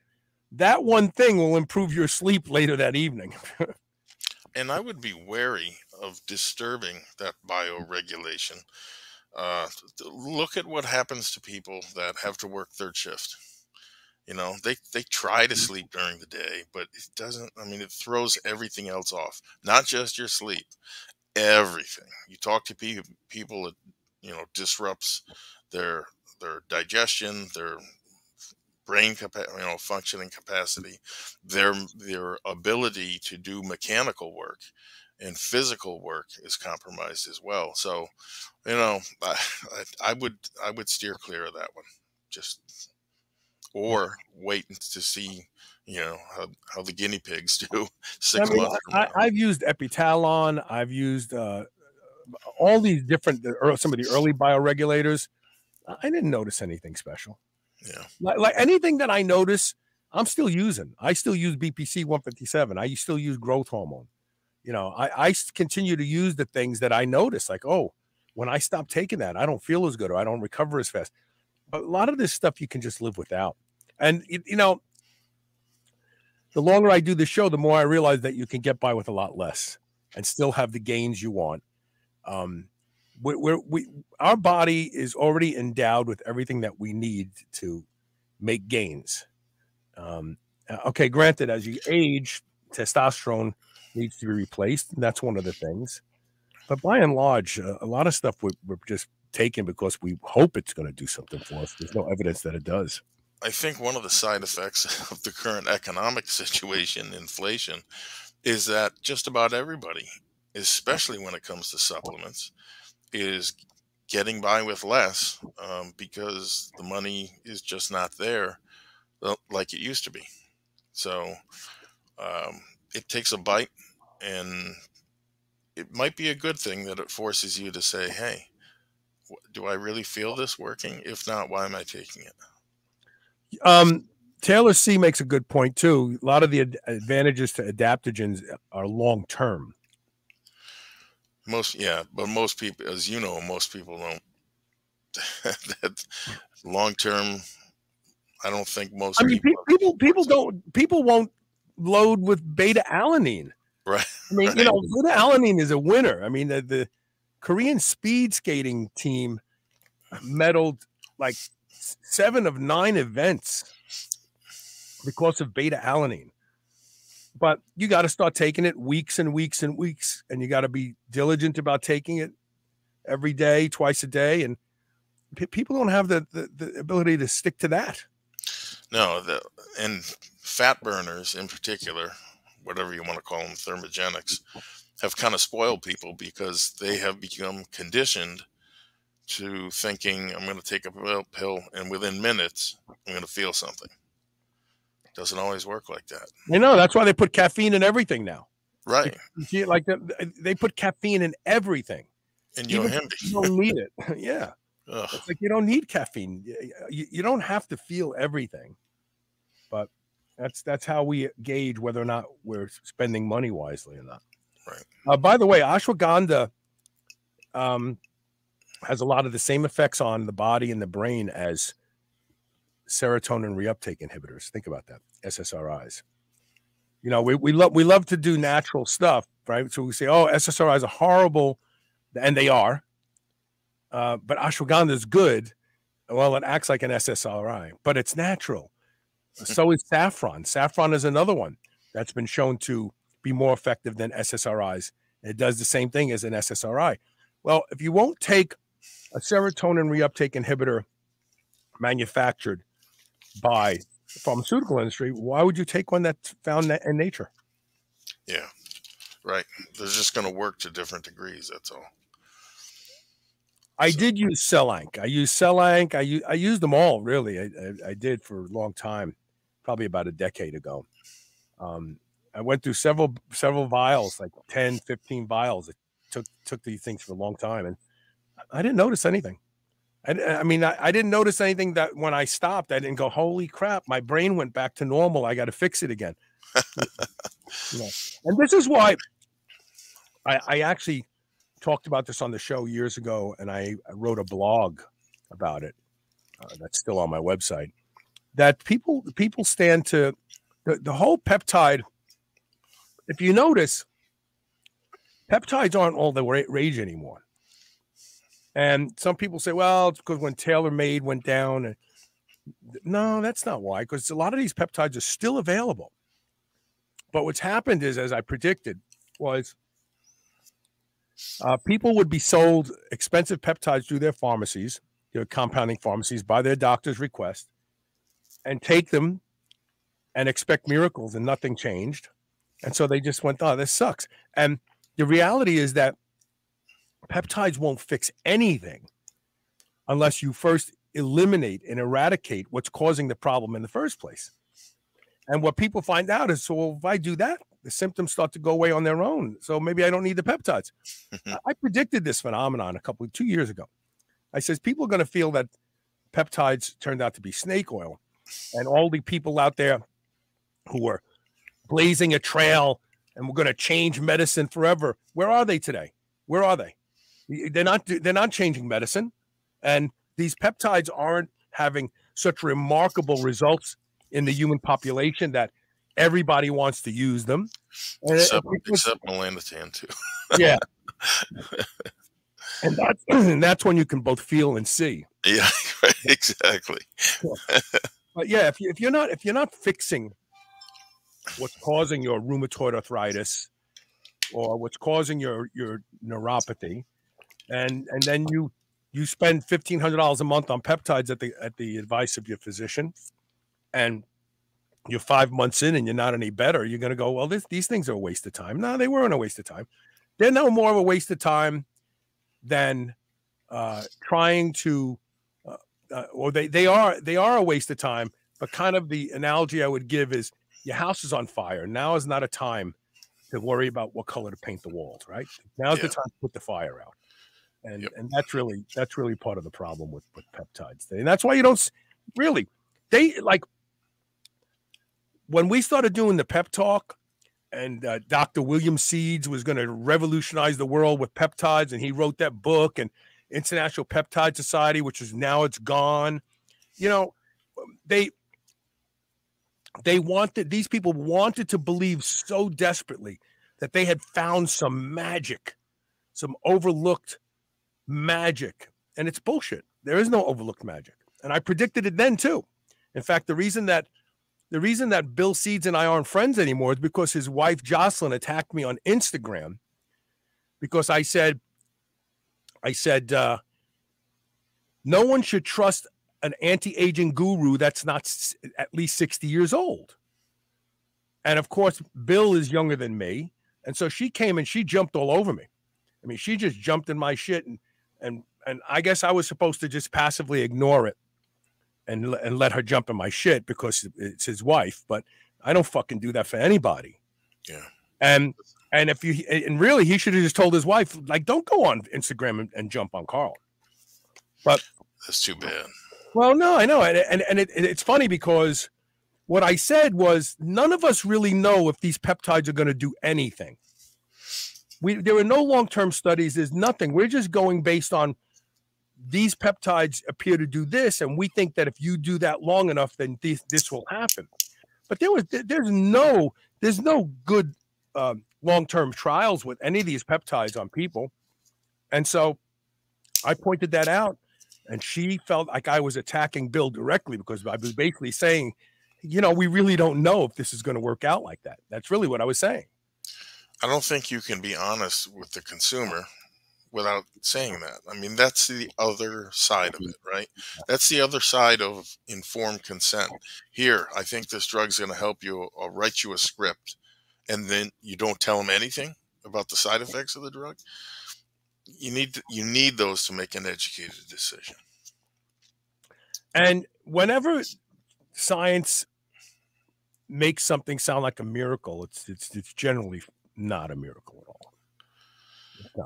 that one thing will improve your sleep later that evening. And I would be wary of disturbing that bioregulation. Look at what happens to people that have to work third shift. You know, they try to sleep during the day, but it doesn't. I mean, it throws everything else off, not just your sleep, everything. You talk to people, it, you know, disrupts their digestion, their brain functioning capacity, their ability to do mechanical work and physical work is compromised as well. So, you know, I would steer clear of that one, just, or wait to see, you know, how the guinea pigs do 6 months from now. I've used Epitalon. I've used all these different some of the early bioregulators. I didn't notice anything special. Yeah. Like anything that I notice, I'm still using. I still use BPC 157. I still use growth hormone. You know, I continue to use the things that I notice, like, oh, when I stop taking that, I don't feel as good or I don't recover as fast. But a lot of this stuff you can just live without. And, you know, the longer I do the show, the more I realize that you can get by with a lot less and still have the gains you want. Our body is already endowed with everything that we need to make gains. Okay, granted, as you age, testosterone needs to be replaced, and that's one of the things. But by and large, a lot of stuff we're just taking because we hope it's going to do something for us. There's no evidence that it does. I think one of the side effects of the current economic situation, inflation, is that just about everybody, especially when it comes to supplements, is getting by with less because the money is just not there like it used to be. So it takes a bite, and it might be a good thing that it forces you to say, hey, do I really feel this working? If not, why am I taking it? Taylor C makes a good point too. A lot of the advantages to adaptogens are long term. But most people, as you know, most people don't. That long term, I don't think most. I mean, people won't load with beta alanine. Right. I mean, right. you know, beta alanine is a winner. I mean, the Korean speed skating team medaled like 7 of 9 events because of beta alanine. But you got to start taking it weeks and weeks and weeks, and you got to be diligent about taking it every day, twice a day, and people don't have the ability to stick to that. No, and fat burners in particular, whatever you want to call them, Thermogenics, have kind of spoiled people because they have become conditioned to thinking, I'm going to take a pill and within minutes, I'm going to feel something. Doesn't always work like that. I know. That's why they put caffeine in everything now. Right. You see, like they put caffeine in everything. And you don't need it. Yeah. Ugh. It's like you don't need caffeine. You don't have to feel everything. But that's how we gauge whether or not we're spending money wisely or not. Right. By the way, ashwagandha has a lot of the same effects on the body and the brain as serotonin reuptake inhibitors. Think about that. SSRIs. You know, we love to do natural stuff, right? So we say, oh, SSRIs are horrible, and they are. But ashwagandha is good. Well, it acts like an SSRI, but it's natural. So is saffron. Saffron is another one that's been shown to be more effective than SSRIs. It does the same thing as an SSRI. Well, if you won't take a serotonin reuptake inhibitor manufactured by the pharmaceutical industry, why would you take one that's found in nature? Yeah, right. They're just going to work to different degrees. That's all. I did use Celank. I used them all, really. I did for a long time, probably about a decade ago. I went through several vials, like 10, 15 vials. It took these things for a long time, and I didn't notice anything. I mean, I didn't notice anything that when I stopped, I didn't go, holy crap, my brain went back to normal. I got to fix it again. You know? And this is why I actually talked about this on the show years ago, and I wrote a blog about it. That's still on my website. That people stand to the whole peptide. If you notice, peptides aren't all the rage anymore. And some people say, well, it's because when TaylorMade went down. No, that's not why, because a lot of these peptides are still available. But what's happened is, as I predicted, was people would be sold expensive peptides through their pharmacies, their compounding pharmacies, by their doctor's request, and take them and expect miracles, and nothing changed. And so they just went, oh, this sucks. And the reality is that peptides won't fix anything unless you first eliminate and eradicate what's causing the problem in the first place. And what people find out is, so well, if I do that, the symptoms start to go away on their own. So maybe I don't need the peptides. I predicted this phenomenon 2 years ago. I says people are going to feel that peptides turned out to be snake oil, and all the people out there who were blazing a trail and we're going to change medicine forever. Where are they today? Where are they? They're not changing medicine, and these peptides aren't having such remarkable results in the human population that everybody wants to use them. Except melanotan too. Yeah. And that's when you can both feel and see. Yeah, right, exactly. But yeah, if you're not fixing what's causing your rheumatoid arthritis or what's causing your neuropathy, and then you spend $1,500 a month on peptides at the advice of your physician, and you're 5 months in and you're not any better, you're going to go, well, these things are a waste of time. No, they weren't a waste of time. They're no more of a waste of time than trying to, or they are a waste of time. But kind of the analogy I would give is, your house is on fire. Now is not a time to worry about what color to paint the walls, right? Now is the time to put the fire out. And and that's really part of the problem with peptides. And that's why you don't really, they like, when we started doing the pep talk, and Dr. William Seeds was going to revolutionize the world with peptides, and he wrote that book, and International Peptide Society, which is now it's gone. You know, these people wanted to believe so desperately that they had found some magic, some overlooked magic, and it's bullshit. There is no overlooked magic, and I predicted it then too. In fact, the reason that Bill Seeds and I aren't friends anymore is because his wife Jocelyn attacked me on Instagram because I said no one should trust an anti-aging guru that's not at least 60 years old. And of course, Bill is younger than me, and so she came and she jumped all over me. I mean, she just jumped in my shit, and I guess I was supposed to just passively ignore it and let her jump in my shit because it's his wife. But I don't fucking do that for anybody. Yeah. And really, he should have just told his wife, like, don't go on Instagram and jump on Carl. But that's too bad. Well, no, I know, and it's funny because what I said was none of us really know if these peptides are going to do anything. There are no long-term studies. There's nothing. We're just going based on these peptides appear to do this, and we think that if you do that long enough, then this will happen. But there's no good long-term trials with any of these peptides on people, and so I pointed that out, and she felt like I was attacking Bill directly because I was basically saying, you know, we really don't know if this is going to work out like that. That's really what I was saying. I don't think you can be honest with the consumer without saying that. I mean, that's the other side of it, right? That's the other side of informed consent. Here, I think this drug's going to help you. I'll write you a script, and then you don't tell them anything about the side effects of the drug. You need those to make an educated decision. And whenever science makes something sound like a miracle, it's generally not a miracle at all.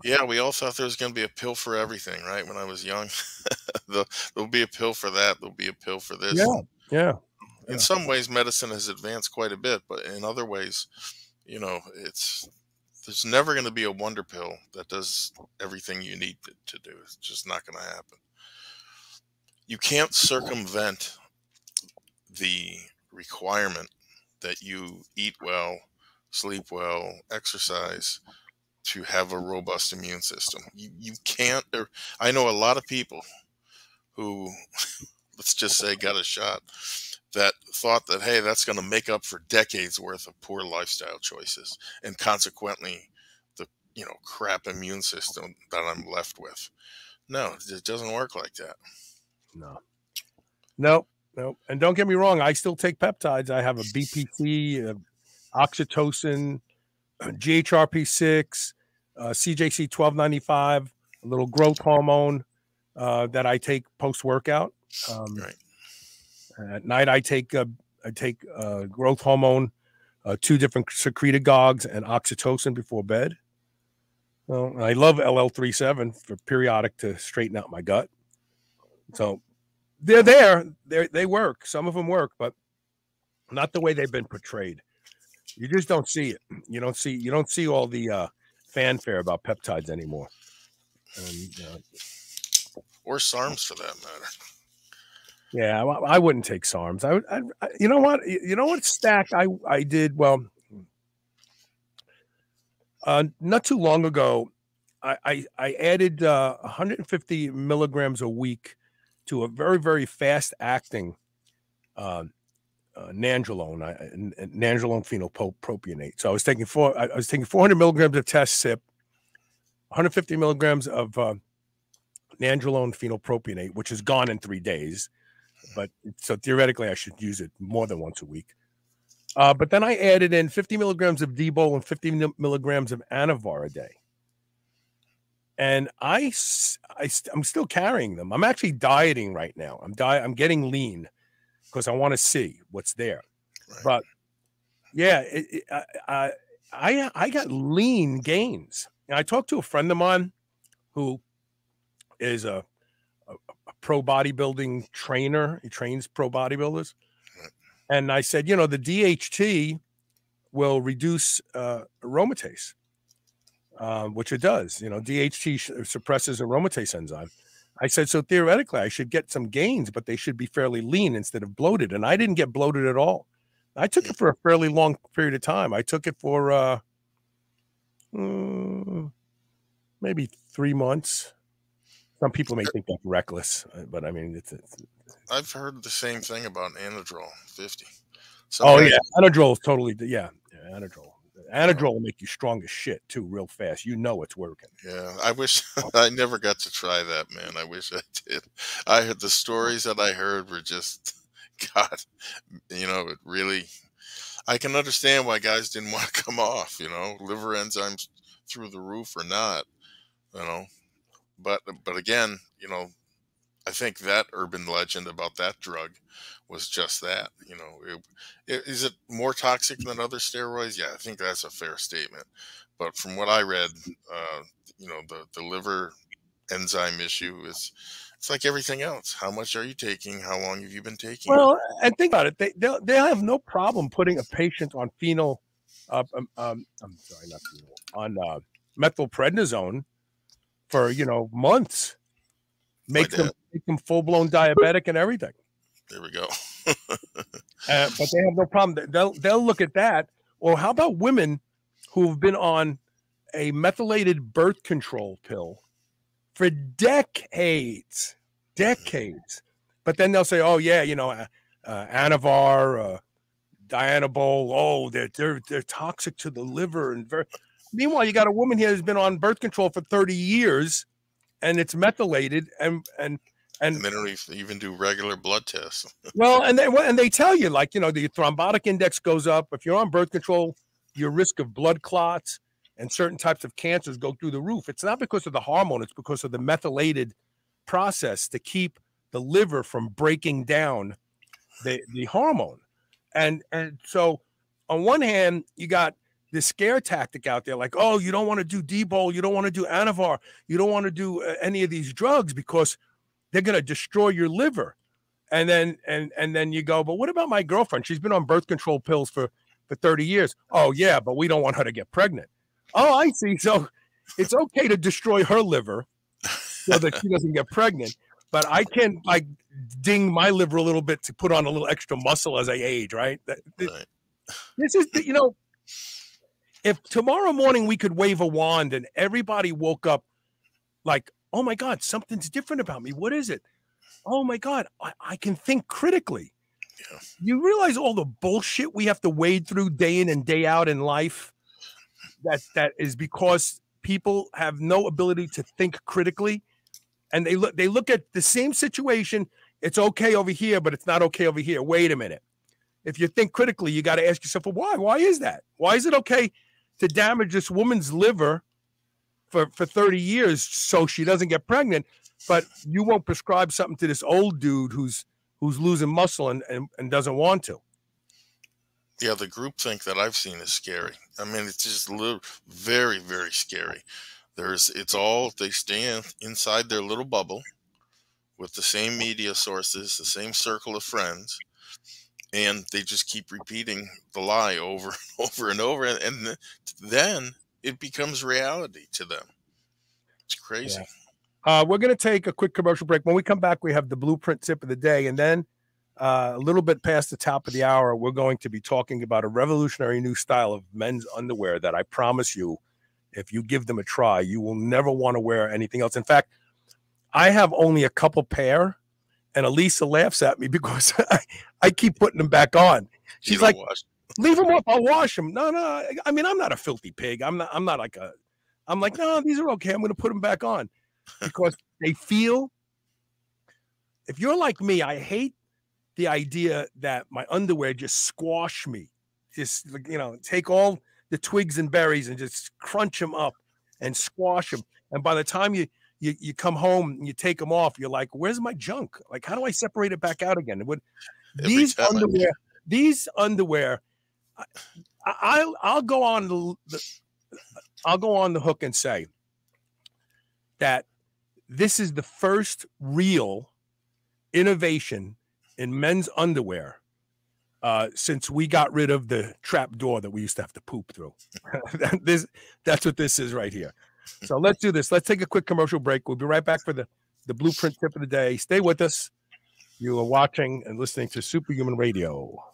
Yeah, we all thought there was going to be a pill for everything, right? When I was young, there'll be a pill for that. There'll be a pill for this. Yeah. In some ways, medicine has advanced quite a bit, but in other ways, you know, there's never going to be a wonder pill that does everything you need to do. It's just not going to happen. You can't circumvent the requirement that you eat well, sleep well, exercise to have a robust immune system. You can't. I know a lot of people who, let's just say, got a shot that thought that, hey, that's going to make up for decades worth of poor lifestyle choices and consequently the crap immune system that I'm left with. No, it doesn't work like that. No. And don't get me wrong, I still take peptides. I have a BPC, oxytocin, GHRP6, CJC 1295, a little growth hormone that I take post-workout. Right. At night, I take growth hormone, 2 different secretagogues, and oxytocin before bed. Well, I love LL37 for periodic to straighten out my gut. So they're there. They work. Some of them work, but not the way they've been portrayed. You just don't see it. You don't see all the fanfare about peptides anymore. Or SARMs for that matter. Yeah, I wouldn't take SARMs. I you know what stack I did well. Not too long ago, I added 150 milligrams a week to a very, very fast acting nandrolone, nandrolone phenylpropionate. So I was taking 400 milligrams of test sip, 150 milligrams of nandrolone phenylpropionate, which is gone in 3 days. But so theoretically, I should use it more than once a week. But then I added in 50 milligrams of Debo and 50 milligrams of Anavar a day. And I'm still carrying them. I'm actually dieting right now. I'm getting lean because I want to see what's there. Right. But yeah, I got lean gains. And I talked to a friend of mine who is a pro bodybuilding trainer. He trains pro bodybuilders. And I said, the DHT will reduce aromatase, which it does. DHT suppresses aromatase enzyme. I said, so theoretically, I should get some gains, but they should be fairly lean instead of bloated. And I didn't get bloated at all. I took it for a fairly long period of time. I took it for maybe 3 months. Some people may think that's reckless, but I mean, it's I've heard the same thing about Anadrol 50. Yeah, Anadrol is totally Anadrol. Anadrol will make you strong as shit too, real fast. It's working. Yeah, I wish I never got to try that, man. I wish I did. I heard the stories that I heard were just, God, it really. I can understand why guys didn't want to come off. Liver enzymes through the roof or not. But again, I think that urban legend about that drug was just that. Is it more toxic than other steroids? Yeah, I think that's a fair statement. But from what I read, the liver enzyme issue it's like everything else. How much are you taking? How long have you been taking? Well, and think about it. They have no problem putting a patient on I'm sorry, not phenol, on methylprednisone for months. Make them full-blown diabetic and everything. There we go. But they have no problem. They'll look at that. Or how about women who have been on a methylated birth control pill for decades? But then they'll say, oh yeah, Anavar, Dianabol, they're toxic to the liver. Meanwhile, you got a woman here who's been on birth control for 30 years. And it's methylated, and they don't even do regular blood tests. Well, and they tell you, like, the thrombotic index goes up. If you're on birth control, your risk of blood clots and certain types of cancers go through the roof. It's not because of the hormone; it's because of the methylated process to keep the liver from breaking down the hormone. And so, on one hand, you got this scare tactic out there, like, oh, you don't want to do D-Bol, you don't want to do Anavar, you don't want to do any of these drugs because they're going to destroy your liver. And then you go, but what about my girlfriend? She's been on birth control pills for 30 years. Oh, yeah, but we don't want her to get pregnant. Oh, I see. So it's okay to destroy her liver so that she doesn't get pregnant. But I can, like, ding my liver a little bit to put on a little extra muscle as I age, right? This is, if tomorrow morning we could wave a wand and everybody woke up like, oh my God, something's different about me. What is it? Oh my God, I can think critically. Yeah. You realize all the bullshit we have to wade through day in and day out in life? That is because people have no ability to think critically. And they look at the same situation. It's okay over here, but it's not okay over here. Wait a minute. If you think critically, you got to ask yourself, well, why? Why is that? Why is it okay to damage this woman's liver for 30 years so she doesn't get pregnant, but you won't prescribe something to this old dude who's losing muscle and doesn't want to? Yeah, the groupthink that I've seen is scary. I mean, it's just very, very scary. They stay inside their little bubble with the same media sources, the same circle of friends, and they just keep repeating the lie over and over and over, and then it becomes reality to them. It's crazy. Yeah. We're going to take a quick commercial break. When we come back, we have the BluePrint tip of the day, and then a little bit past the top of the hour, we're going to be talking about a revolutionary new style of men's underwear that I promise you, if you give them a try, you will never want to wear anything else. In fact, I have only a couple pair, and Elisa laughs at me because I keep putting them back on. She's like, leave them up, I'll wash them. No, I mean, I'm not a filthy pig. I'm like, no, these are okay. I'm going to put them back on because they feel, if you're like me, I hate the idea that my underwear just squash me. Just, take all the twigs and berries and just crunch them up and squash them. And by the time you come home and you take them off, you're like, where's my junk? Like, how do I separate it back out again? These underwear, I'll go on the hook and say that this is the first real innovation in men's underwear since we got rid of the trap door that we used to have to poop through. That's what this is right here. So let's do this. Let's take a quick commercial break. We'll be right back for the BluePrint tip of the day. Stay with us. You are watching and listening to Superhuman Radio.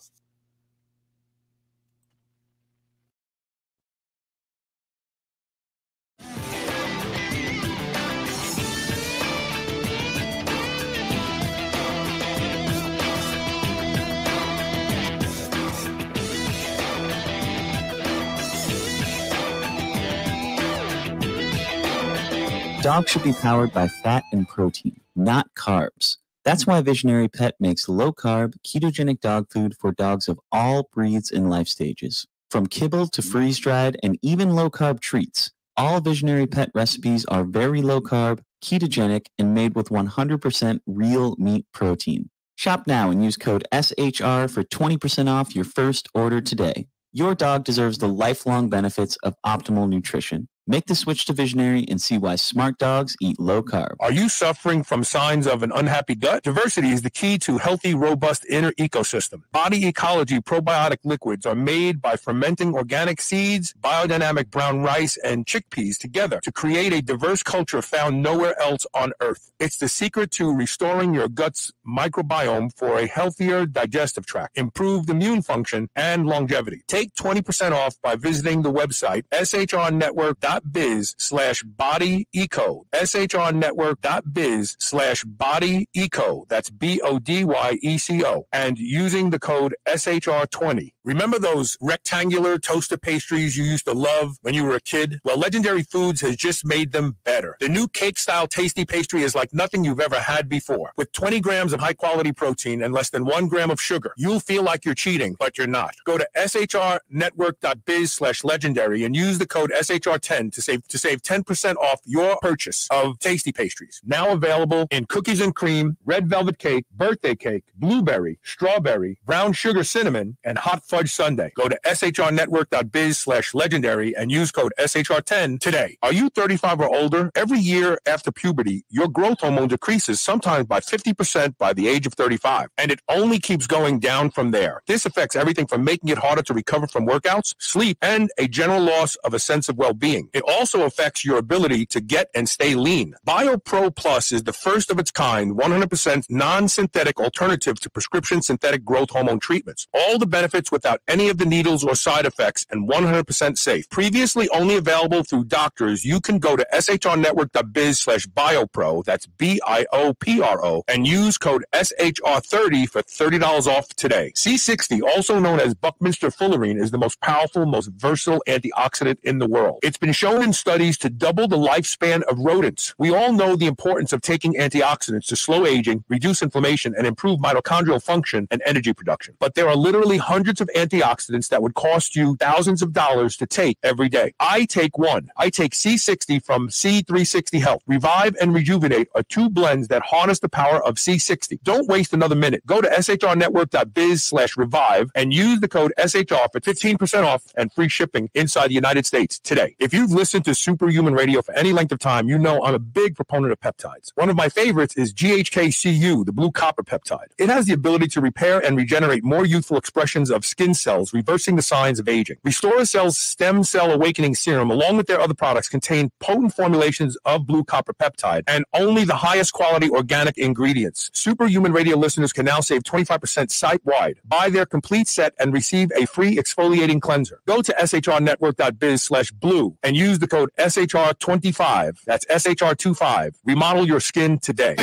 Dogs should be powered by fat and protein, not carbs. That's why Visionary Pet makes low-carb, ketogenic dog food for dogs of all breeds and life stages. From kibble to freeze-dried and even low-carb treats, all Visionary Pet recipes are very low-carb, ketogenic, and made with 100% real meat protein. Shop now and use code SHR for 20% off your first order today. Your dog deserves the lifelong benefits of optimal nutrition. Make the switch to Visionary and see why smart dogs eat low carb. Are you suffering from signs of an unhappy gut? Diversity is the key to healthy, robust inner ecosystem. Body Ecology probiotic liquids are made by fermenting organic seeds, biodynamic brown rice, and chickpeas together to create a diverse culture found nowhere else on Earth. It's the secret to restoring your gut's microbiome for a healthier digestive tract, improved immune function, and longevity. Take 20% off by visiting the website shrnetwork.biz/bodyeco, shrnetwork.biz/bodyeco, that's BODYECO, and using the code SHR20. Remember those rectangular toaster pastries you used to love when you were a kid? Well, Legendary Foods has just made them better. The new cake-style tasty pastry is like nothing you've ever had before. With 20 grams of high-quality protein and less than 1 gram of sugar, you'll feel like you're cheating, but you're not. Go to shrnetwork.biz/legendary and use the code SHR10 to save 10% off your purchase of tasty pastries. Now available in cookies and cream, red velvet cake, birthday cake, blueberry, strawberry, brown sugar cinnamon, and hot fudge sundae. Go to shrnetwork.biz/legendary and use code SHR10 today. Are you 35 or older? Every year after puberty, your growth hormone decreases sometimes by 50% by the age of 35, and it only keeps going down from there. This affects everything from making it harder to recover from workouts, sleep, and a general loss of a sense of well-being. It also affects your ability to get and stay lean. BioPro Plus is the first of its kind, 100% non-synthetic alternative to prescription synthetic growth hormone treatments. All the benefits without any of the needles or side effects and 100% safe. Previously only available through doctors, you can go to shrnetwork.biz/biopro, that's BIOPRO, and use code SHR30 for $30 off today. C60, also known as Buckminster fullerene, is the most powerful, most versatile antioxidant in the world. It's been shown in studies to double the lifespan of rodents. We all know the importance of taking antioxidants to slow aging, reduce inflammation, and improve mitochondrial function and energy production. But there are literally hundreds of antioxidants that would cost you thousands of dollars to take every day. I take one. I take C60 from C360 Health. Revive and Rejuvenate are two blends that harness the power of C60. Don't waste another minute. Go to shrnetwork.biz/revive and use the code SHR for 15% off and free shipping inside the United States today. If you've listened to Superhuman Radio for any length of time, you know I'm a big proponent of peptides. One of my favorites is GHKCU, the blue copper peptide. It has the ability to repair and regenerate more youthful expressions of skin cells, reversing the signs of aging. Restore Cell's Stem Cell Awakening Serum, along with their other products, contain potent formulations of blue copper peptide and only the highest quality organic ingredients. Superhuman Radio listeners can now save 25% site-wide. Buy their complete set and receive a free exfoliating cleanser. Go to shrnetwork.biz/blue and use the code SHR25. That's SHR25. Remodel your skin today.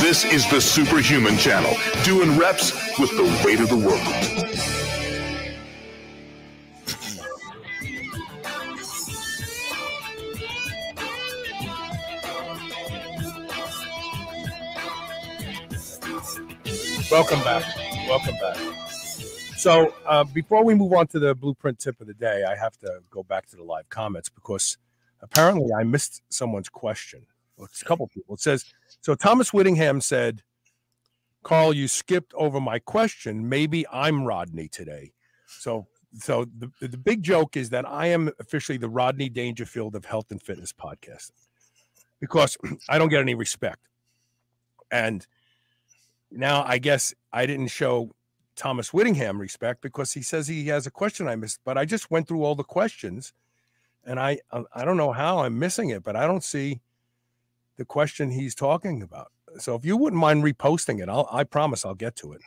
This is the Superhuman Channel, doing reps with the weight of the world. Welcome back. Welcome back. So before we move on to the BluePrint tip of the day, I have to go back to the live comments because apparently I missed someone's question. Well, it's a couple people. It says, so Thomas Whittingham said, Carl, you skipped over my question. Maybe I'm Rodney today. So the big joke is that I am officially the Rodney Dangerfield of health and fitness podcasting because I don't get any respect. And now I guess I didn't show Thomas Whittingham respect, because he says he has a question I missed, but I just went through all the questions, and I don't know how I'm missing it, but I don't see the question he's talking about. So if you wouldn't mind reposting it, I promise I'll get to it.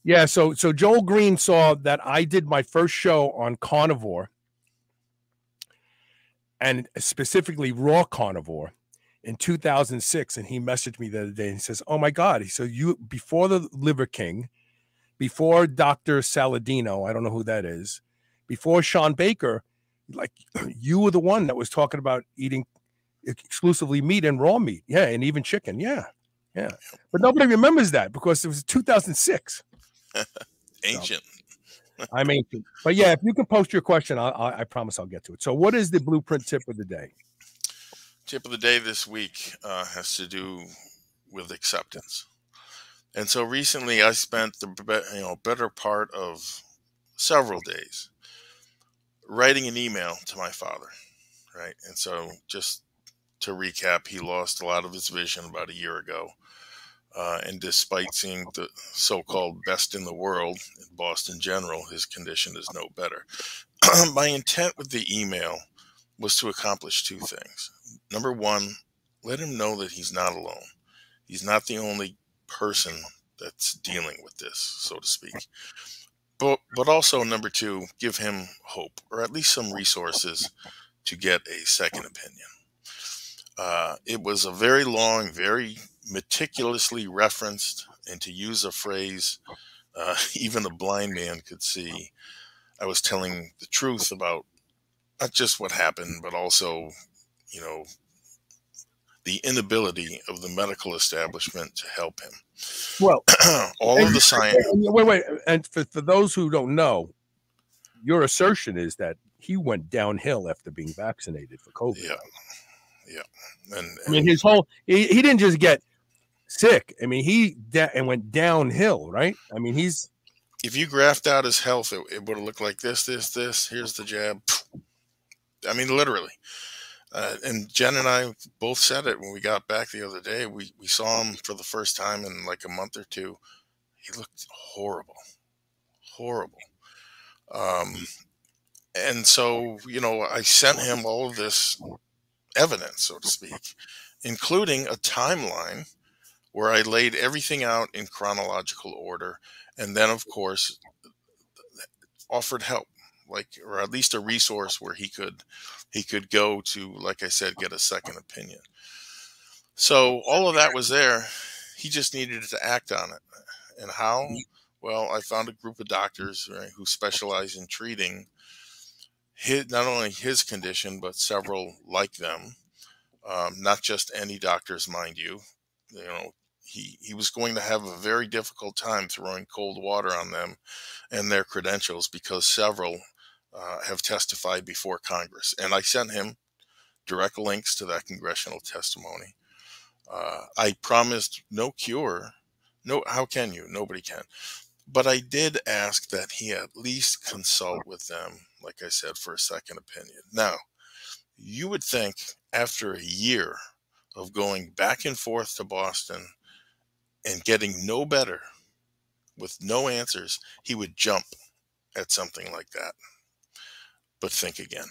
Yeah. So Joel Green saw that I did my first show on carnivore, and specifically raw carnivore, in 2006, and he messaged me the other day and he says, "Oh my God!" He said, "You before the Liver King, before Dr. Saladino, I don't know who that is, before Sean Baker, like you were the one that was talking about eating exclusively meat and raw meat, yeah, and even chicken, yeah." But nobody remembers that because it was 2006. Ancient. So, I'm ancient, but yeah, if you can post your question, I promise I'll get to it. So, what is the blueprint tip of the day? Tip of the day this week has to do with acceptance. And so recently I spent the better part of several days writing an email to my father, right? And so just to recap, he lost a lot of his vision about a year ago. And despite seeing the so-called best in the world in Boston General, his condition is no better. My intent with the email was to accomplish two things. Number one, let him know that he's not alone. He's not the only person that's dealing with this, so to speak. But also, number two, give him hope, or at least some resources to get a second opinion. It was a very long, very meticulously referenced, and to use a phrase even a blind man could see, I was telling the truth about not just what happened, but also, the inability of the medical establishment to help him. Well, all of the science. Wait. And for those who don't know, your assertion is that he went downhill after being vaccinated for COVID. Yeah. And I mean, his whole, he didn't just get sick. I mean, he went downhill, right? I mean, if you graphed out his health, it would have looked like this. Here's the jab. I mean, literally. And Jen and I both said it when we got back the other day. We saw him for the first time in like a month or two. He looked horrible. And so, I sent him all of this evidence, so to speak, including a timeline where I laid everything out in chronological order. And then, of course, offered help, or at least a resource where he could go to, like I said, get a second opinion. So all of that was there. He just needed to act on it. And how? Well, I found a group of doctors, right, who specialize in treating not only his condition, but several like them. Not just any doctors, mind you. He was going to have a very difficult time throwing cold water on them and their credentials, because several have testified before Congress. And I sent him direct links to that congressional testimony. I promised no cure. No, how can you? Nobody can. But I did ask that he at least consult with them, like I said, for a second opinion. Now, you would think after a year of going back and forth to Boston and getting no better with no answers, he would jump at something like that. But think again.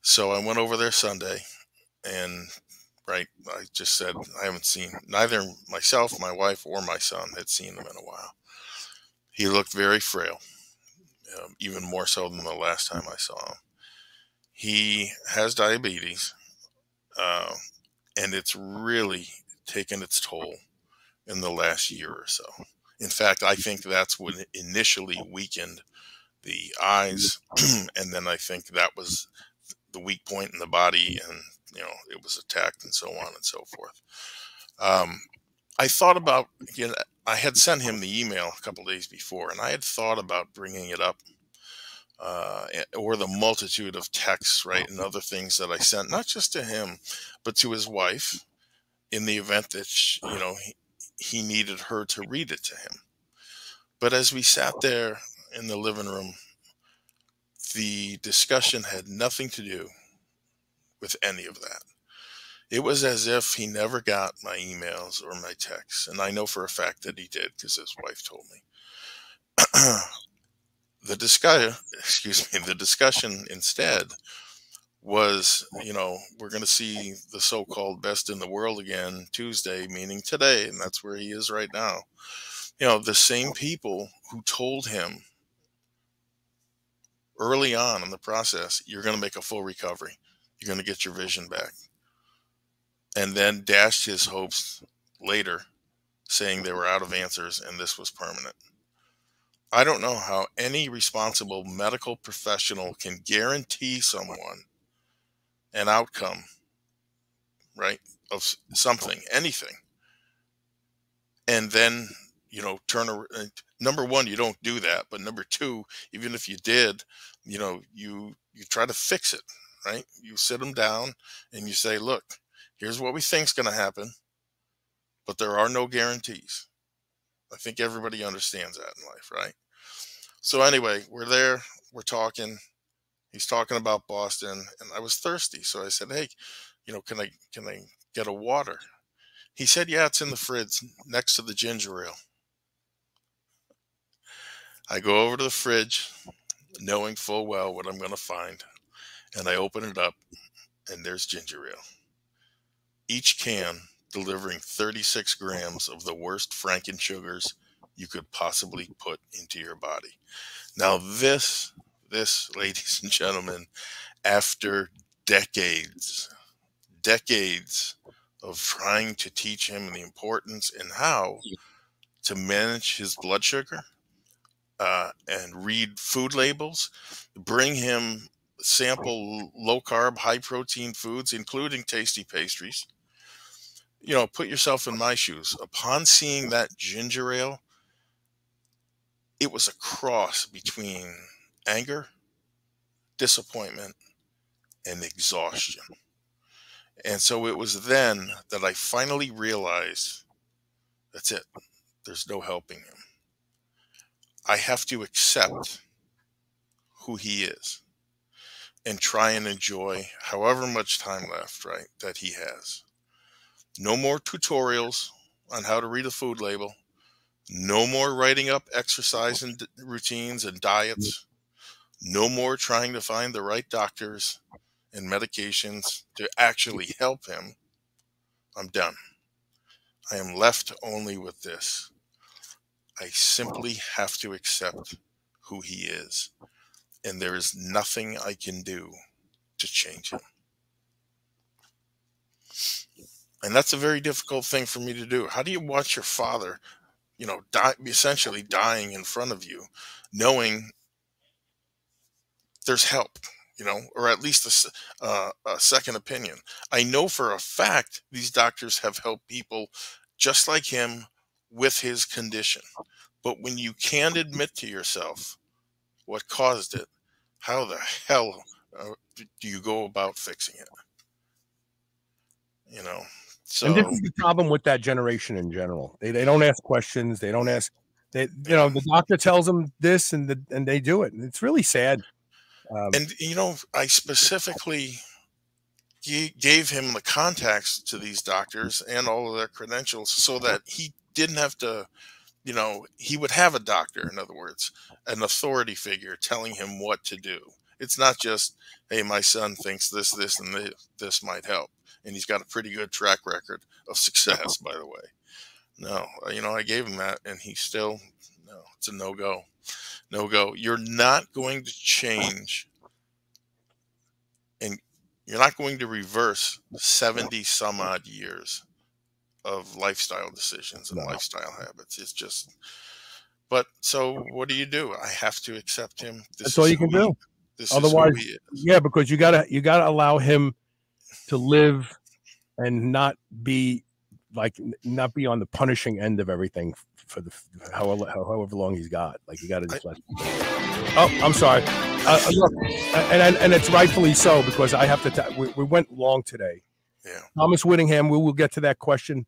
So I went over there Sunday, and I just said I haven't seen, neither myself, my wife, or my son had seen him in a while. He looked very frail, even more so than the last time I saw him. He has diabetes, and it's really taken its toll in the last year or so. In fact, I think that's what initially weakened the eyes, and then I think that was the weak point in the body, and it was attacked, and so on and so forth. I thought about, I had sent him the email a couple days before, and I had thought about bringing it up, or the multitude of texts, right, and other things that I sent, not just to him, but to his wife, in the event that he needed her to read it to him. But as we sat there in the living room, the discussion had nothing to do with any of that. It was as if he never got my emails or my texts. And I know for a fact that he did because his wife told me. The discussion instead was, we're going to see the so-called best in the world again Tuesday, meaning today. And that's where he is right now. The same people who told him early on in the process, you're going to make a full recovery. You're going to get your vision back. And then dashed his hopes later, saying they were out of answers and this was permanent. I don't know how any responsible medical professional can guarantee someone an outcome, right, of something, anything. And then, number one, you don't do that. But number two, even if you did, you try to fix it, right? You sit them down and you say, look, here's what we think is going to happen, but there are no guarantees. I think everybody understands that in life, right? So anyway, we're there, we're talking. He's talking about Boston, and I was thirsty, so I said, "Hey, can I get a water?" He said, "Yeah, it's in the fridge next to the ginger ale." I go over to the fridge, knowing full well what I'm going to find, and I open it up, and there's ginger ale. Each can delivering 36 grams of the worst Franken sugars you could possibly put into your body. Now this, ladies and gentlemen, after decades of trying to teach him the importance and how to manage his blood sugar and read food labels, bring him sample low carb, high protein foods, including tasty pastries. Put yourself in my shoes. Upon seeing that ginger ale, it was a cross between anger, disappointment, and exhaustion. And so it was then that I finally realized, that's it. There's no helping him. I have to accept who he is and try and enjoy however much time left, right, that he has. No more tutorials on how to read a food label. No more writing up exercise and routines and diets. No more trying to find the right doctors and medications to actually help him. I'm done. I am left only with this. I simply have to accept who he is, and there is nothing I can do to change him. And that's a very difficult thing for me to do. How do you watch your father, essentially dying in front of you, knowing there's help, or at least a second opinion? I know for a fact these doctors have helped people just like him with his condition. But when you can't admit to yourself what caused it, how the hell do you go about fixing it? So. And this is the problem with that generation in general. They don't ask questions. They don't ask. The doctor tells them this, and they do it. And it's really sad. I specifically gave him the contacts to these doctors and all of their credentials so that he didn't have to, he would have a doctor, in other words, an authority figure telling him what to do. It's not just, hey, my son thinks this, and this might help. And he's got a pretty good track record of success, by the way. No, I gave him that, and he's still, no, it's a no-go. No-go. You're not going to change, and you're not going to reverse 70 some odd years of lifestyle decisions and lifestyle habits. It's just, but so what do? I have to accept him. That's all you can do. Otherwise, yeah, because you gotta allow him to live and not be on the punishing end of everything for the however long he's got. Like, you got to just let. Oh, I'm sorry. Look, and it's rightfully so, because I have to. We went long today. Yeah. Thomas Whittingham. We will get to that question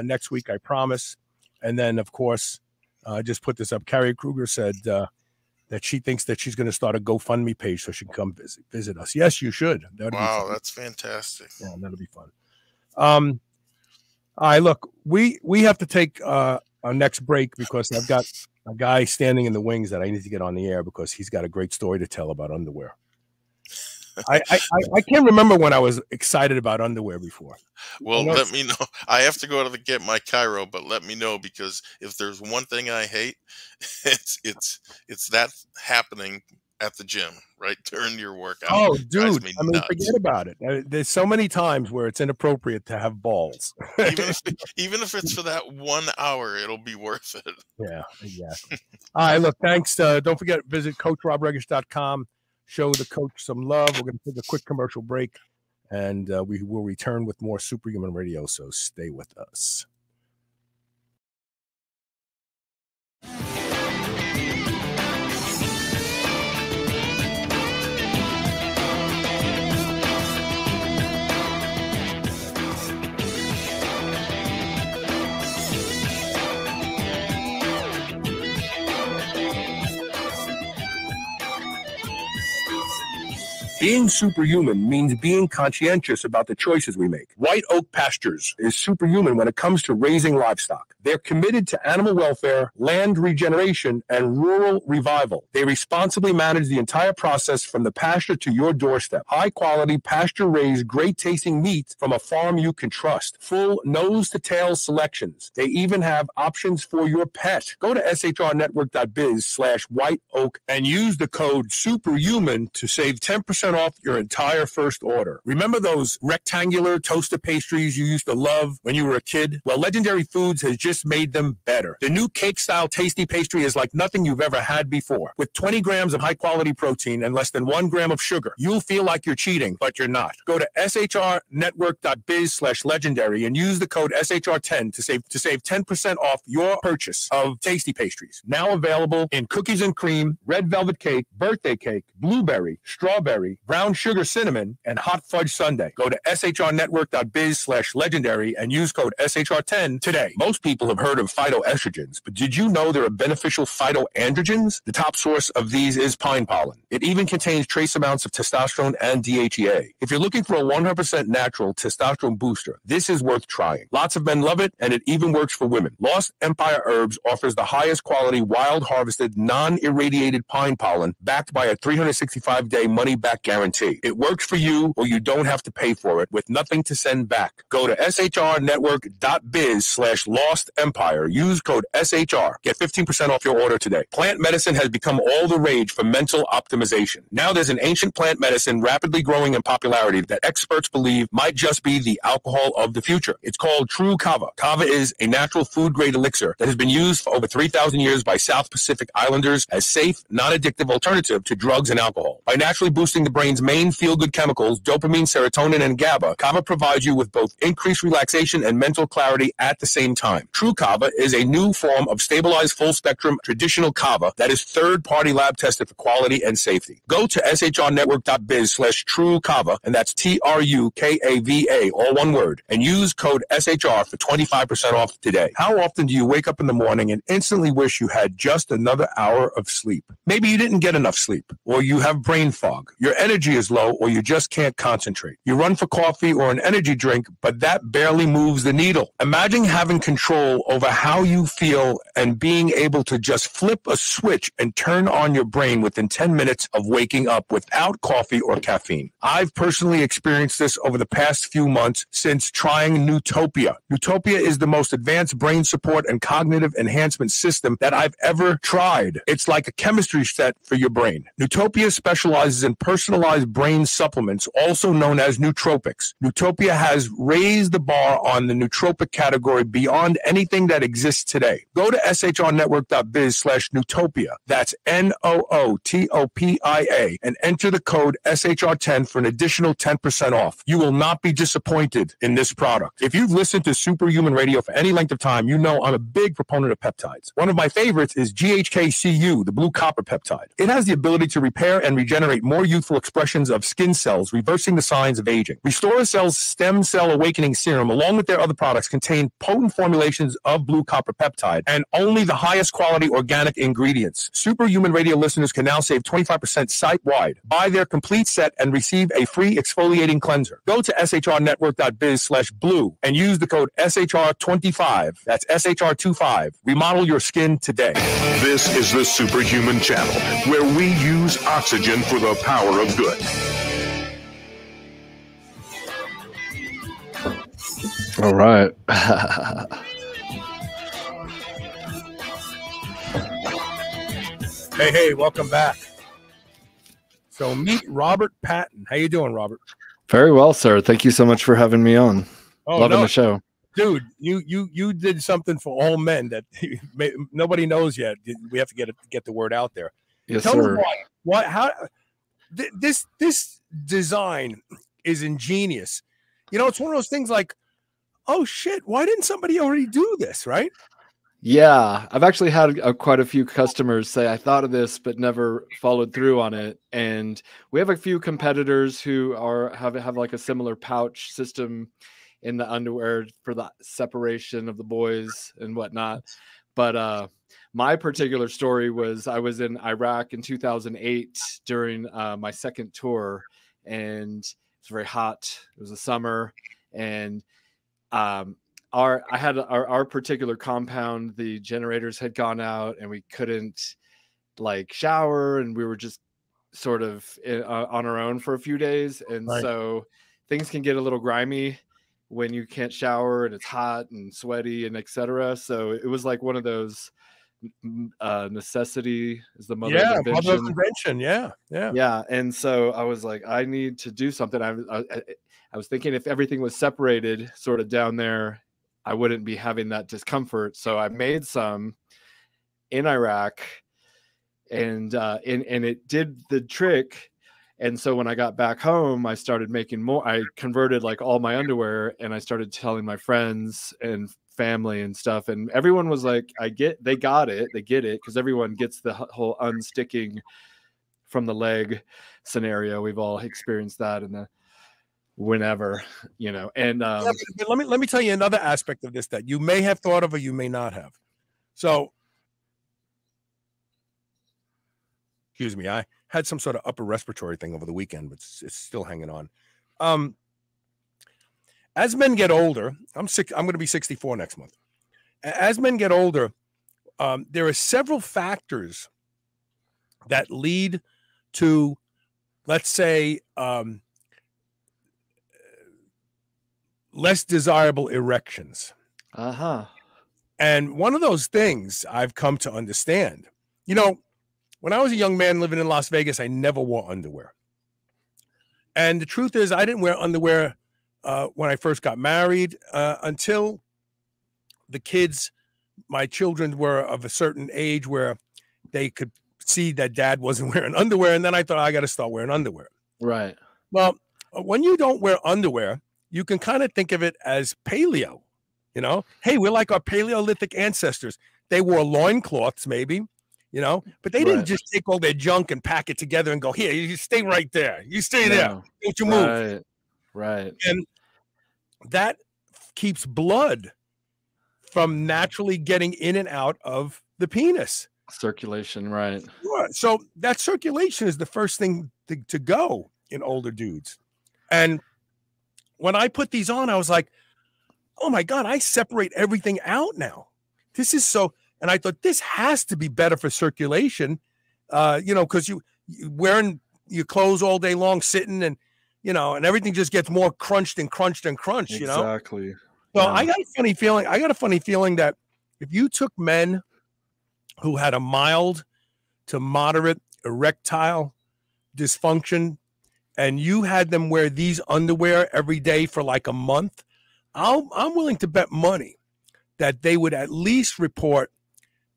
next week, I promise. And then, of course, I just put this up. Carrie Kruger said that she thinks that she's going to start a GoFundMe page so she can come visit us. Yes, you should. Wow, that's fantastic. Yeah, that'll be fun. All right, look, we have to take our next break because I've got a guy standing in the wings that I need to get on the air because he's got a great story to tell about underwear. I can't remember when I was excited about underwear before. Well, let me know. I have to go to get my chiro, but let me know, because if there's one thing I hate, it's that happening at the gym right during your workout. Oh, dude! I mean, forget about it. There's so many times where it's inappropriate to have balls. even if it's for that 1 hour, it'll be worth it. Yeah, exactly. All right, look, thanks. Don't forget, visit CoachRobRegish.com. Show the coach some love. We're going to take a quick commercial break, and we will return with more Superhuman Radio, so stay with us. Being superhuman means being conscientious about the choices we make. White Oak Pastures is superhuman when it comes to raising livestock. They're committed to animal welfare, land regeneration, and rural revival. They responsibly manage the entire process from the pasture to your doorstep. High-quality, pasture-raised, great-tasting meat from a farm you can trust. Full nose-to-tail selections. They even have options for your pet. Go to shrnetwork.biz/White Oak and use the code SUPERHUMAN to save 10% off your entire first order. Remember those rectangular toaster pastries you used to love when you were a kid? Well, Legendary Foods has just made them better. The new cake-style tasty pastry is like nothing you've ever had before. With 20 grams of high-quality protein and less than 1 gram of sugar, you'll feel like you're cheating, but you're not. Go to shrnetwork.biz/legendary and use the code SHR10 to save 10% off your purchase of tasty pastries. Now available in cookies and cream, red velvet cake, birthday cake, blueberry, strawberry, brown sugar cinnamon, and hot fudge sundae. Go to shrnetwork.biz/legendary and use code SHR10 today. Most people have heard of phytoestrogens, but did you know there are beneficial phytoandrogens? The top source of these is pine pollen. It even contains trace amounts of testosterone and DHEA. If you're looking for a 100% natural testosterone booster, this is worth trying. Lots of men love it, and it even works for women. Lost Empire Herbs offers the highest quality wild harvested, non-irradiated pine pollen backed by a 365-day money-back guarantee. It works for you, or you don't have to pay for it with nothing to send back. Go to shrnetwork.biz/Lost Empire. Use code SHR. Get 15% off your order today. Plant medicine has become all the rage for mental optimization. Now there's an ancient plant medicine rapidly growing in popularity that experts believe might just be the alcohol of the future. It's called True Kava. Kava is a natural food-grade elixir that has been used for over 3,000 years by South Pacific Islanders as safe, non-addictive alternative to drugs and alcohol. By naturally boosting the brain's main feel-good chemicals, dopamine, serotonin, and GABA, Kava provides you with both increased relaxation and mental clarity at the same time. True Kava is a new form of stabilized full-spectrum traditional Kava that is third-party lab tested for quality and safety. Go to shrnetwork.biz/True Kava, and that's TRUKAVA, all one word, and use code SHR for 25% off today. How often do you wake up in the morning and instantly wish you had just another hour of sleep? Maybe you didn't get enough sleep, or you have brain fog. Your energy is low, or you just can't concentrate. You run for coffee or an energy drink, but that barely moves the needle. Imagine having control over how you feel and being able to just flip a switch and turn on your brain within 10 minutes of waking up without coffee or caffeine. I've personally experienced this over the past few months since trying Newtopia. Newtopia is the most advanced brain support and cognitive enhancement system that I've ever tried. It's like a chemistry set for your brain. Newtopia specializes in personalized brain supplements, also known as nootropics. Newtopia has raised the bar on the nootropic category beyond anything that exists today. Go to shrnetwork.biz/Newtopia. That's NOOTOPIA and enter the code SHR10 for an additional 10% off. You will not be disappointed in this product. If you've listened to Superhuman Radio for any length of time, you know I'm a big proponent of peptides. One of my favorites is GHKCU, the blue copper peptide. It has the ability to repair and regenerate more youthful expressions of skin cells, reversing the signs of aging. Restore Cell's Stem Cell Awakening Serum, along with their other products, contain potent formulations of blue copper peptide and only the highest quality organic ingredients. Superhuman Radio listeners can now save 25% site-wide. Buy their complete set and receive a free exfoliating cleanser. Go to shrnetwork.biz/blue and use the code SHR25. That's SHR25. Remodel your skin today. This is the Superhuman Channel, where we use oxygen for the power of good. All right. Hey, welcome back. So meet Robert Paton. How you doing, Robert? Very well, sir. Thank you so much for having me on. Loving the show. Dude, you did something for all men that nobody knows yet. We have to get the word out there. Yes, Tell sir. me why how this design is ingenious. You know, it's one of those things like, oh shit, why didn't somebody already do this, right? Yeah, I've actually had quite a few customers say, I thought of this, but never followed through on it. And we have a few competitors who have like a similar pouch system in the underwear for the separation of the boys and whatnot. But my particular story was I was in Iraq in 2008 during my second tour, and it was very hot. It was the summer, and our particular compound, the generators had gone out and we couldn't like shower, and we were just sort of on our own for a few days. And right. So things can get a little grimy when you can't shower and it's hot and sweaty and etc. So it was like one of those necessity is the mother of invention. Yeah. And so I was like, I need to do something. I was thinking if everything was separated sort of down there, I wouldn't be having that discomfort. So I made some in Iraq, and it did the trick. And so when I got back home, I started making more. I converted like all my underwear, and I started telling my friends and family and stuff. And everyone was like, they get it, because everyone gets the whole unsticking from the leg scenario. We've all experienced that in the whenever, you know. And but let me tell you another aspect of this that you may have thought of or you may not have. So excuse me, I had some sort of upper respiratory thing over the weekend, but it's still hanging on. As men get older, I'm going to be 64 next month. As men get older, there are several factors that lead to, let's say, less desirable erections. And one of those things I've come to understand, you know, when I was a young man living in Las Vegas, I never wore underwear. And the truth is, I didn't wear underwear when I first got married until my children were of a certain age where they could see that dad wasn't wearing underwear. And then I thought, I got to start wearing underwear. Right. Well, when you don't wear underwear, you can kind of think of it as paleo, you know? Hey, we're like our Paleolithic ancestors. They wore loincloths maybe, you know, but they didn't just take all their junk and pack it together and go, here, you stay right there. You stay there. Don't you move. Right. And that keeps blood from naturally getting in and out of the penis. Circulation, right. Sure. So that circulation is the first thing to go in older dudes. And when I put these on, I was like, oh my God, I separate everything out now. This is so, and I thought this has to be better for circulation, you know, because you wearing your clothes all day long, sitting and, you know, and everything just gets more crunched and crunched and crunched, you know? Exactly. So I got a funny feeling that if you took men who had a mild to moderate erectile dysfunction and you had them wear these underwear every day for like a month, I'm willing to bet money that they would at least report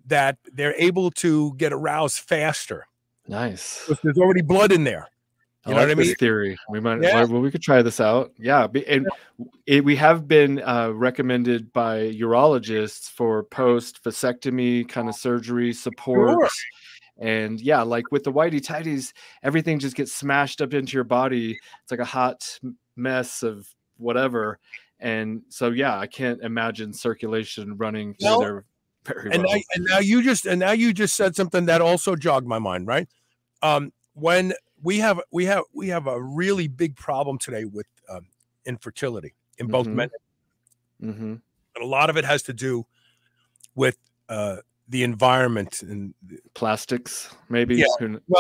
that they're able to get aroused faster. Nice. Because there's already blood in there. You know what I mean? Theory. We might. Yeah. Well, we could try this out. Yeah, and we have been recommended by urologists for post vasectomy kind of surgery support. Sure. And yeah, like with the whitey tighties, everything just gets smashed up into your body. It's like a hot mess of whatever. And so, yeah, I can't imagine circulation running through there very well. And now you just said something that also jogged my mind, right? When we have a really big problem today with infertility in both men. And a lot of it has to do with the environment and plastics, maybe.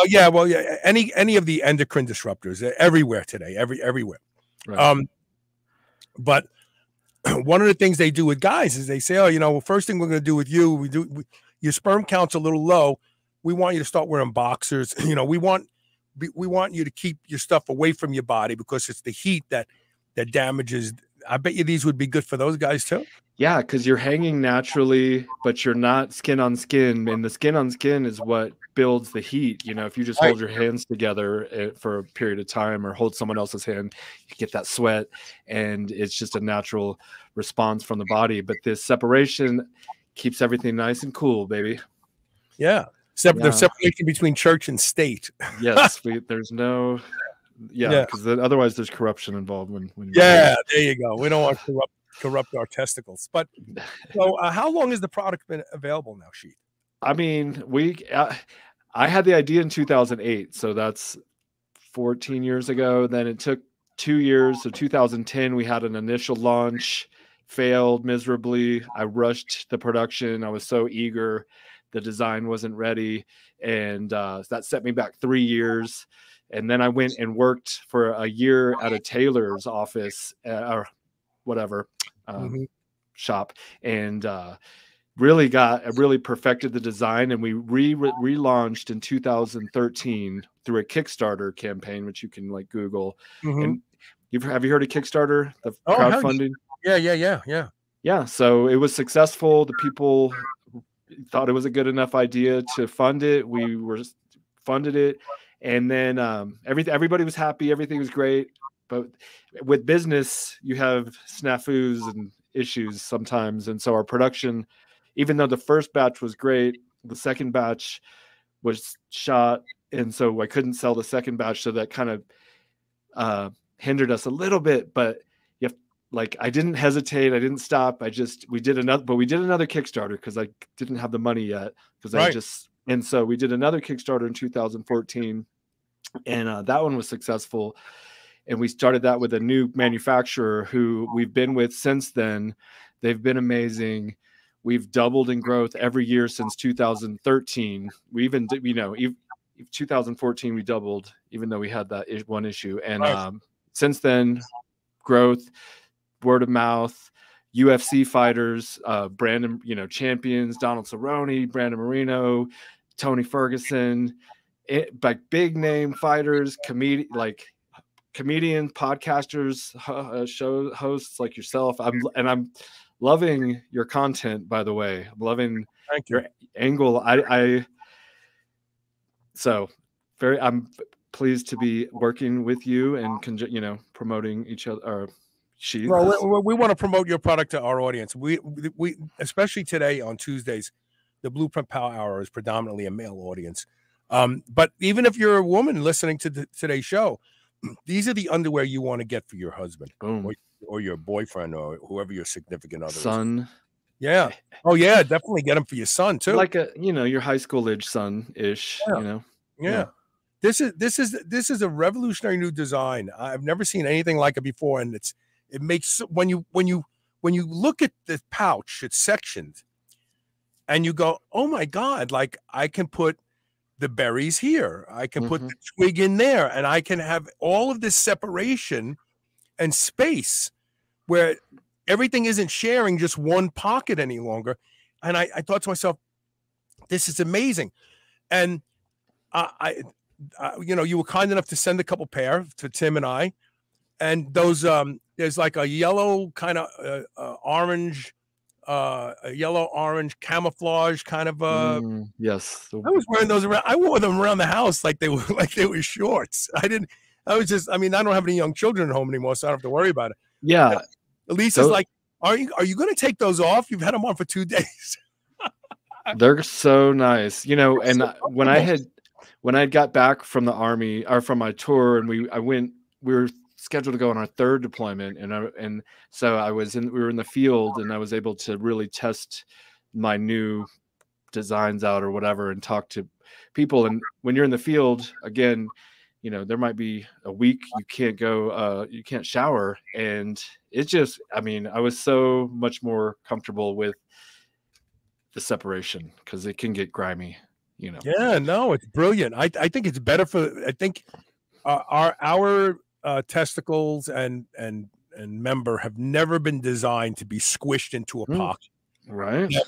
Yeah. Well, any of the endocrine disruptors everywhere today, everywhere. Right. But one of the things they do with guys is they say, oh, well, first thing we're going to do with you, your sperm count's a little low. We want you to start wearing boxers. We want you to keep your stuff away from your body because it's the heat that damages. I bet you these would be good for those guys too. Yeah, because you're hanging naturally, but you're not skin on skin. And the skin on skin is what builds the heat. If you just hold your hands together for a period of time or hold someone else's hand, you get that sweat. And it's just a natural response from the body. But this separation keeps everything nice and cool, baby. Yeah. The separation between church and state. Yes, there's no... Yeah, because otherwise there's corruption involved. When there you go. We don't want to corrupt our testicles. But so, how long has the product been available now, Sheath? I mean, I had the idea in 2008, so that's 14 years ago. Then it took 2 years. So 2010, we had an initial launch, failed miserably. I rushed the production. I was so eager. The design wasn't ready, and that set me back 3 years. And then I went and worked for a year at a tailor's office or whatever shop, and really perfected the design. And we relaunched in 2013 through a Kickstarter campaign, which you can like Google. And have you heard of Kickstarter? The crowdfunding? Yeah. So it was successful. The people thought it was a good enough idea to fund it. We funded it. And then everybody was happy. Everything was great. But with business, you have snafus and issues sometimes. And so our production, even though the first batch was great, the second batch was shot. And so I couldn't sell the second batch. So that kind of hindered us a little bit. But I didn't hesitate. I didn't stop. We did another Kickstarter because I didn't have the money yet. And so we did another Kickstarter in 2014, and that one was successful. And we started that with a new manufacturer who we've been with since then. They've been amazing. We've doubled in growth every year since 2013. We even, 2014 we doubled, even though we had that one issue. And since then, growth, word of mouth. UFC fighters, Brandon, champions, Donald Cerrone, Brandon Moreno, Tony Ferguson, like big name fighters, comedians, podcasters, show hosts like yourself. I'm loving your content, by the way. I'm loving your angle. I'm pleased to be working with you and promoting each other. Sheath. Well, we want to promote your product to our audience. We especially today on Tuesdays, the BluePrint Power Hour is predominantly a male audience. But even if you're a woman listening to today's show, these are the underwear you want to get for your husband or your boyfriend or whoever your significant other son. Is. Yeah. Oh yeah, definitely get them for your son too. Like your high school age son ish. Yeah. This is a revolutionary new design. I've never seen anything like it before, and it makes when you look at the pouch, it's sectioned, and you go, oh my God, like I can put the berries here, I can put the twig in there, and I can have all of this separation and space where everything isn't sharing just one pocket any longer. And I thought to myself, this is amazing. And you were kind enough to send a couple pair to Tim and I, and those there's like a yellow kind of orange, a yellow orange camouflage kind of yes. I was wearing those around. I wore them around the house like they were shorts. I don't have any young children at home anymore, so I don't have to worry about it. Yeah. Elisa's like, are you going to take those off? You've had them on for 2 days. They're so nice, you know. And when I got back from the Army or from my tour, and we were scheduled to go on our third deployment, and so we were in the field, and I was able to really test my new designs out or whatever and talk to people. And when you're in the field, again, you know, there might be a week you can't go, you can't shower, and it's just, I mean, I was so much more comfortable with the separation because it can get grimy, you know. Yeah, no, it's brilliant. I think it's better I think our testicles and member have never been designed to be squished into a pocket. Right. Yeah.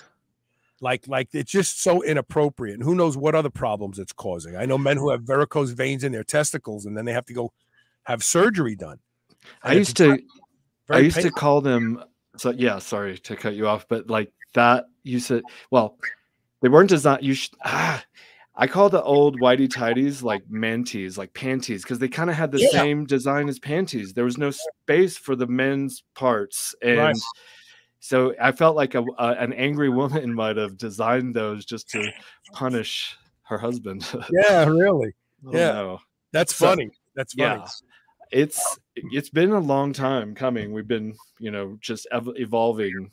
Like it's just so inappropriate. And who knows what other problems it's causing. I know men who have varicose veins in their testicles, and then they have to go have surgery done. I used to call them, so yeah, sorry to cut you off, but like that, you said, well, they weren't designed, I call the old whitey tighties like manties, like panties, because they kind of had the same design as panties. There was no space for the men's parts. And so I felt like an angry woman might have designed those just to punish her husband. Yeah, really. Yeah, no. That's funny. That's funny. Yeah, it's been a long time coming. We've been, you know, just evolving.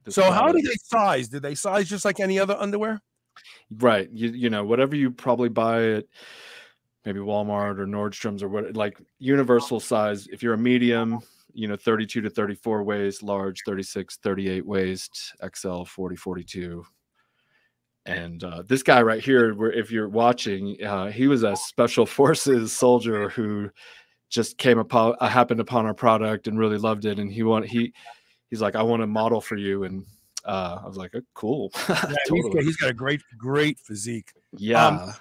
So how do they size? Do they size just like any other underwear? Right. You know, whatever you probably buy at maybe Walmart or Nordstrom's or what, like universal size. If you're a medium, you know, 32 to 34 waist, large 36, 38 waist, XL 40, 42. And this guy right here, where if you're watching, he was a special forces soldier who just happened upon our product and really loved it. And he's like, I want to model for you. And I was like, oh, cool. Yeah, totally. He's got a great physique. Yeah.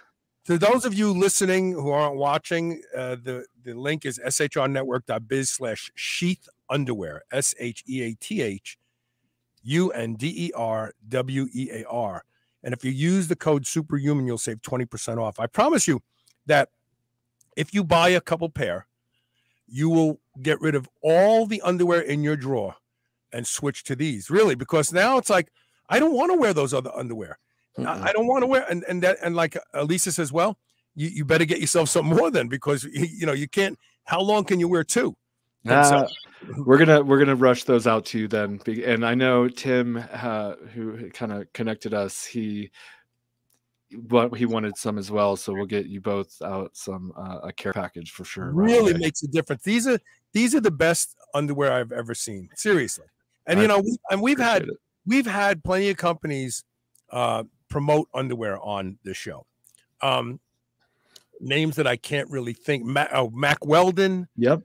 To those of you listening who aren't watching, the link is shrnetwork.biz/sheath underwear, SHEATHUNDERWEAR. And if you use the code Superhuman, you'll save 20% off. I promise you that if you buy a couple pair, you will get rid of all the underwear in your drawer and switch to these, really, because now it's like, I don't want to wear those other underwear. I don't want to wear, and like Elisa says, well, you better get yourself some more then, because you know, you can't, how long can you wear two? So, we're gonna rush those out to you then. And I know Tim, who kind of connected us, he wanted some as well, so we'll get you both out some a care package for sure. Really makes a difference. These are the best underwear I've ever seen, seriously. And you know, we've had plenty of companies promote underwear on the show. Names that I can't really think. Mac Weldon. Yep.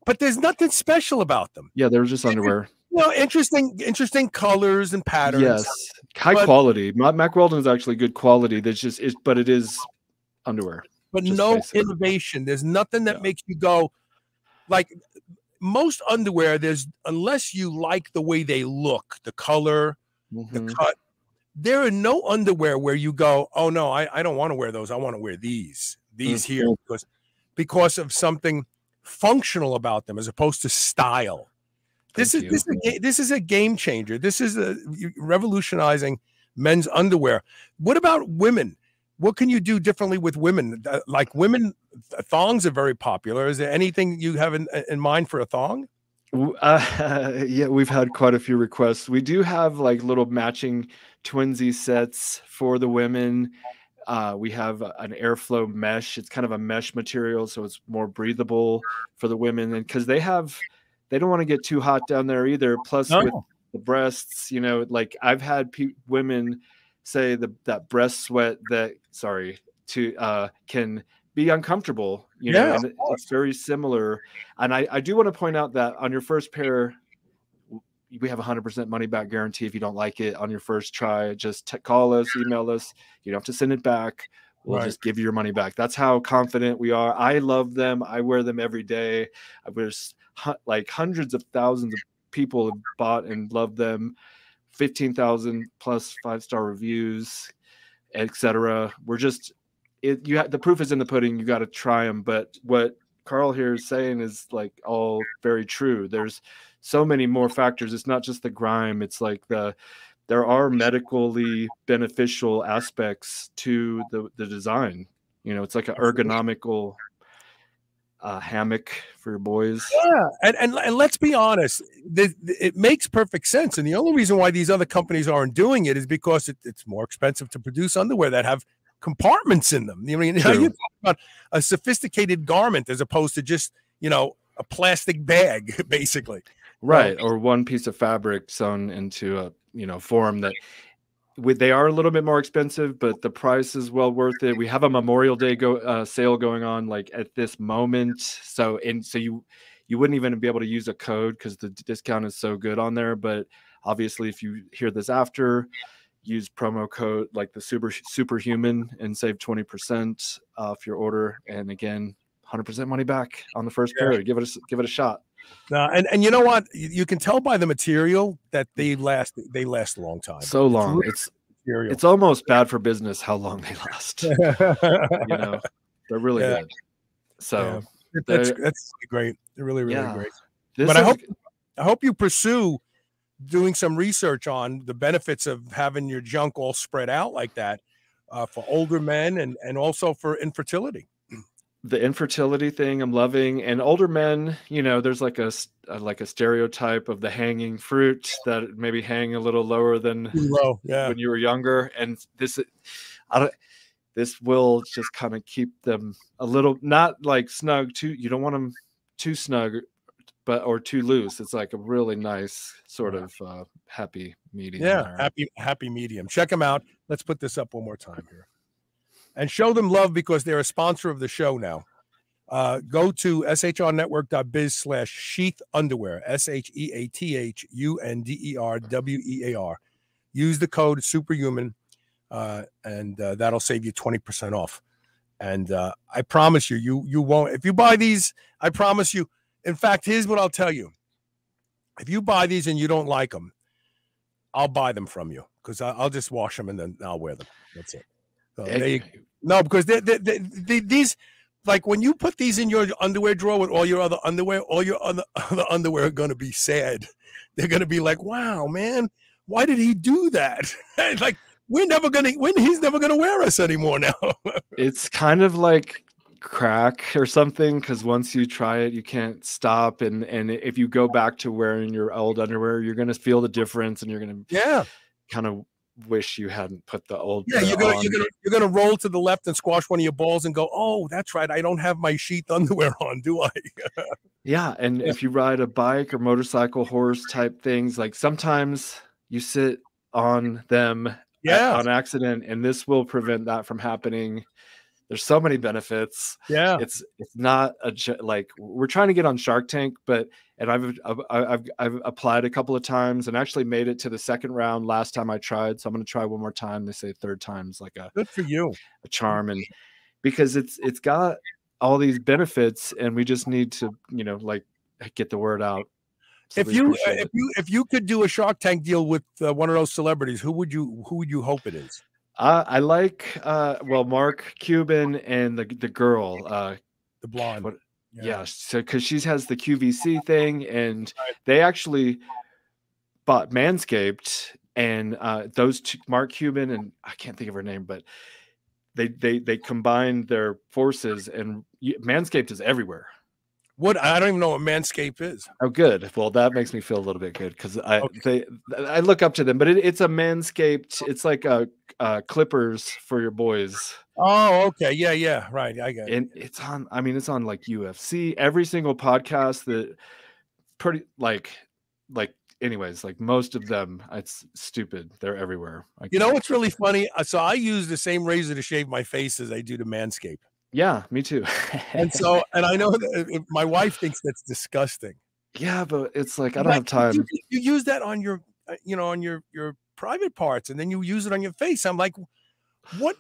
But there's nothing special about them. Yeah, they're just underwear. You know, interesting colors and patterns. Yes, high quality. Mac Weldon is actually good quality. There's just but it is underwear. But no innovation. There's nothing that makes you go like most underwear. Unless you like the way they look, the color, the cut. There are no underwear where you go, oh no, I don't want to wear those. I want to wear these here because of something functional about them as opposed to style. This is a game changer. This is revolutionizing men's underwear. What about women? What can you do differently with women? Like women, thongs are very popular. Is there anything you have in mind for a thong? Yeah, we've had quite a few requests. We do have like little matching twinsy sets for the women. We have an airflow mesh. It's kind of a mesh material, so it's more breathable for the women, and because they don't want to get too hot down there either. Plus, with the breasts, you know, like I've had women say that breast sweat can be uncomfortable, you know, and it's very similar. And I do want to point out that on your first pair, we have 100% money back guarantee. If you don't like it on your first try, just call us, email us. You don't have to send it back. We'll just give you your money back. That's how confident we are. I love them. I wear them every day. There's like hundreds of thousands of people have bought and loved them. 15,000 plus 5-star reviews, etc. We're just the proof is in the pudding. You got to try them. But what Carl here is saying is like all very true. There's so many more factors. It's not just the grime. It's like the there are medically beneficial aspects to the design. You know, it's like an ergonomical hammock for your boys. Yeah, and let's be honest, it makes perfect sense. And the only reason why these other companies aren't doing it is because it's more expensive to produce underwear that have compartments in them. I mean, how you talk about a sophisticated garment as opposed to just, you know, a plastic bag, basically. Right, or one piece of fabric sewn into a, you know, form that they are a little bit more expensive, but the price is well worth it. We have a Memorial Day sale going on like at this moment. So you wouldn't even be able to use a code because the discount is so good on there. But obviously, if you hear this after, use promo code like the superhuman and save 20% off your order. And again, 100% money back on the first pair. Give it a shot. And you know what? You can tell by the material that they last a long time. So long. It's almost bad for business how long they last. You know, they're really good. So that's great. They're really great. But I hope you pursue doing some research on the benefits of having your junk all spread out like that for older men and also for infertility. The infertility thing I'm loving, and older men, you know, there's like a stereotype of the hanging fruit that maybe hang a little lower than when you were younger, and this will just kind of keep them a little, not like snug too. You don't want them too snug, or too loose. It's like a really nice sort of happy medium. Yeah, happy medium. Check them out. Let's put this up one more time here. And show them love because they're a sponsor of the show now. Go to shrnetwork.biz/sheath underwear, SHEATHUNDERWEAR. Use the code superhuman, and that'll save you 20% off. And I promise you won't. If you buy these, I promise you. In fact, here's what I'll tell you. If you buy these and you don't like them, I'll buy them from you because I'll just wash them and then I'll wear them. That's it. So no, because these, like when you put these in your underwear drawer with all your other underwear are going to be sad. They're going to be like, wow, man, why did he do that? Like he's never going to wear us anymore now. It's kind of like crack or something, because once you try it, you can't stop. And if you go back to wearing your old underwear, you're going to feel the difference, and you're going to kind of wish you hadn't put the old you're gonna roll to the left and squash one of your balls and go, oh, that's right, I don't have my sheath underwear on, do I? And if you ride a bike or motorcycle, horse type things, like sometimes you sit on them on accident, and this will prevent that from happening. There's so many benefits. It's not like we're trying to get on Shark Tank, and I've applied a couple of times and actually made it to the second round last time I tried. So I'm going to try one more time. They say third time's like good for you, a charm, and because it's got all these benefits, and we just need to, you know, like get the word out. So if you could do a Shark Tank deal with one of those celebrities, who would you hope it is? I like Mark Cuban and the girl, the blonde. So because she has the QVC thing, and they actually bought Manscaped, and those two, Mark Cuban and I can't think of her name, but they combined their forces, and Manscaped is everywhere. I don't even know what Manscaped is. Oh, good. Well, that makes me feel a little bit good because I look up to them, but it's a Manscaped. It's like clippers for your boys. Oh, okay. Yeah. Right. I get it. And it's on like UFC, every single podcast that pretty anyways, like most of them, it's stupid. They're everywhere. You know what's really funny? So I use the same razor to shave my face as I do to Manscaped. Yeah, me too. and I know that my wife thinks that's disgusting. Yeah, but it's like I don't have time. You use that on your, on your private parts, and then you use it on your face. I'm like, what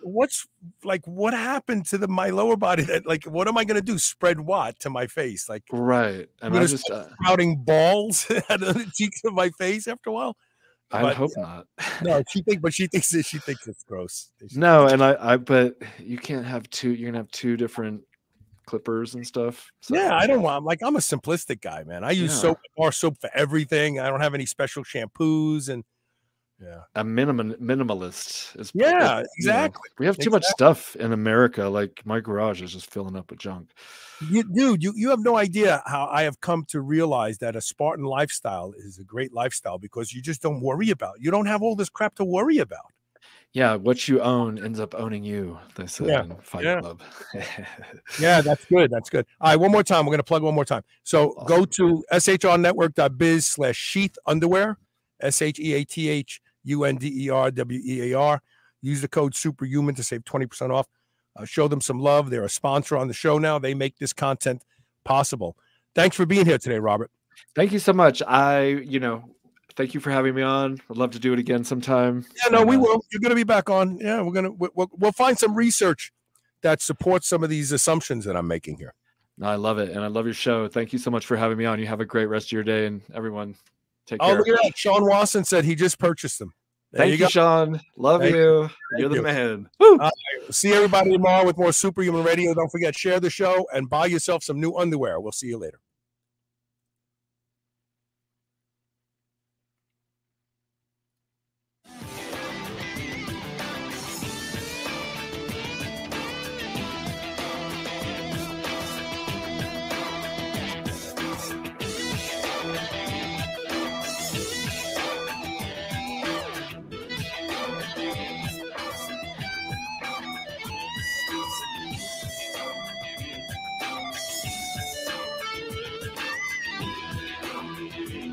happened to my lower body? That what am I going to do? Spread what to my face? Like right, and I'm just sprouting balls out of the cheeks of my face after a while. I hope not. No, she thinks it's gross. No, and but you can't have two. You're gonna have two different clippers and stuff. So. Yeah, I don't want. I'm a simplistic guy, man. I use bar soap for everything. I don't have any special shampoos, and a minimalist. Is exactly. We have too much stuff in America. Like my garage is just filling up with junk. You have no idea how I have come to realize that a Spartan lifestyle is a great lifestyle because you just don't worry about it. You don't have all this crap to worry about. Yeah, what you own ends up owning you, they said in Fight Club. Yeah, that's good. That's good. All right, one more time. We're going to plug one more time. So go to shrnetwork.biz/sheath underwear, SHEATHUNDERWEAR. Use the code Superhuman to save 20% off. Show them some love. They're a sponsor on the show now. They make this content possible. Thanks for being here today, Robert. Thank you so much. Thank you for having me on. I'd love to do it again sometime. Yeah, no, we will. You're going to be back on. Yeah, we'll find some research that supports some of these assumptions that I'm making here. I love it, and I love your show. Thank you so much for having me on. You have a great rest of your day, and everyone, take care. Oh, look at that. Sean Wasson said he just purchased them. Thank you, Sean. Love you. You're the man. See everybody tomorrow with more Superhuman Radio. Don't forget, share the show and buy yourself some new underwear. We'll see you later.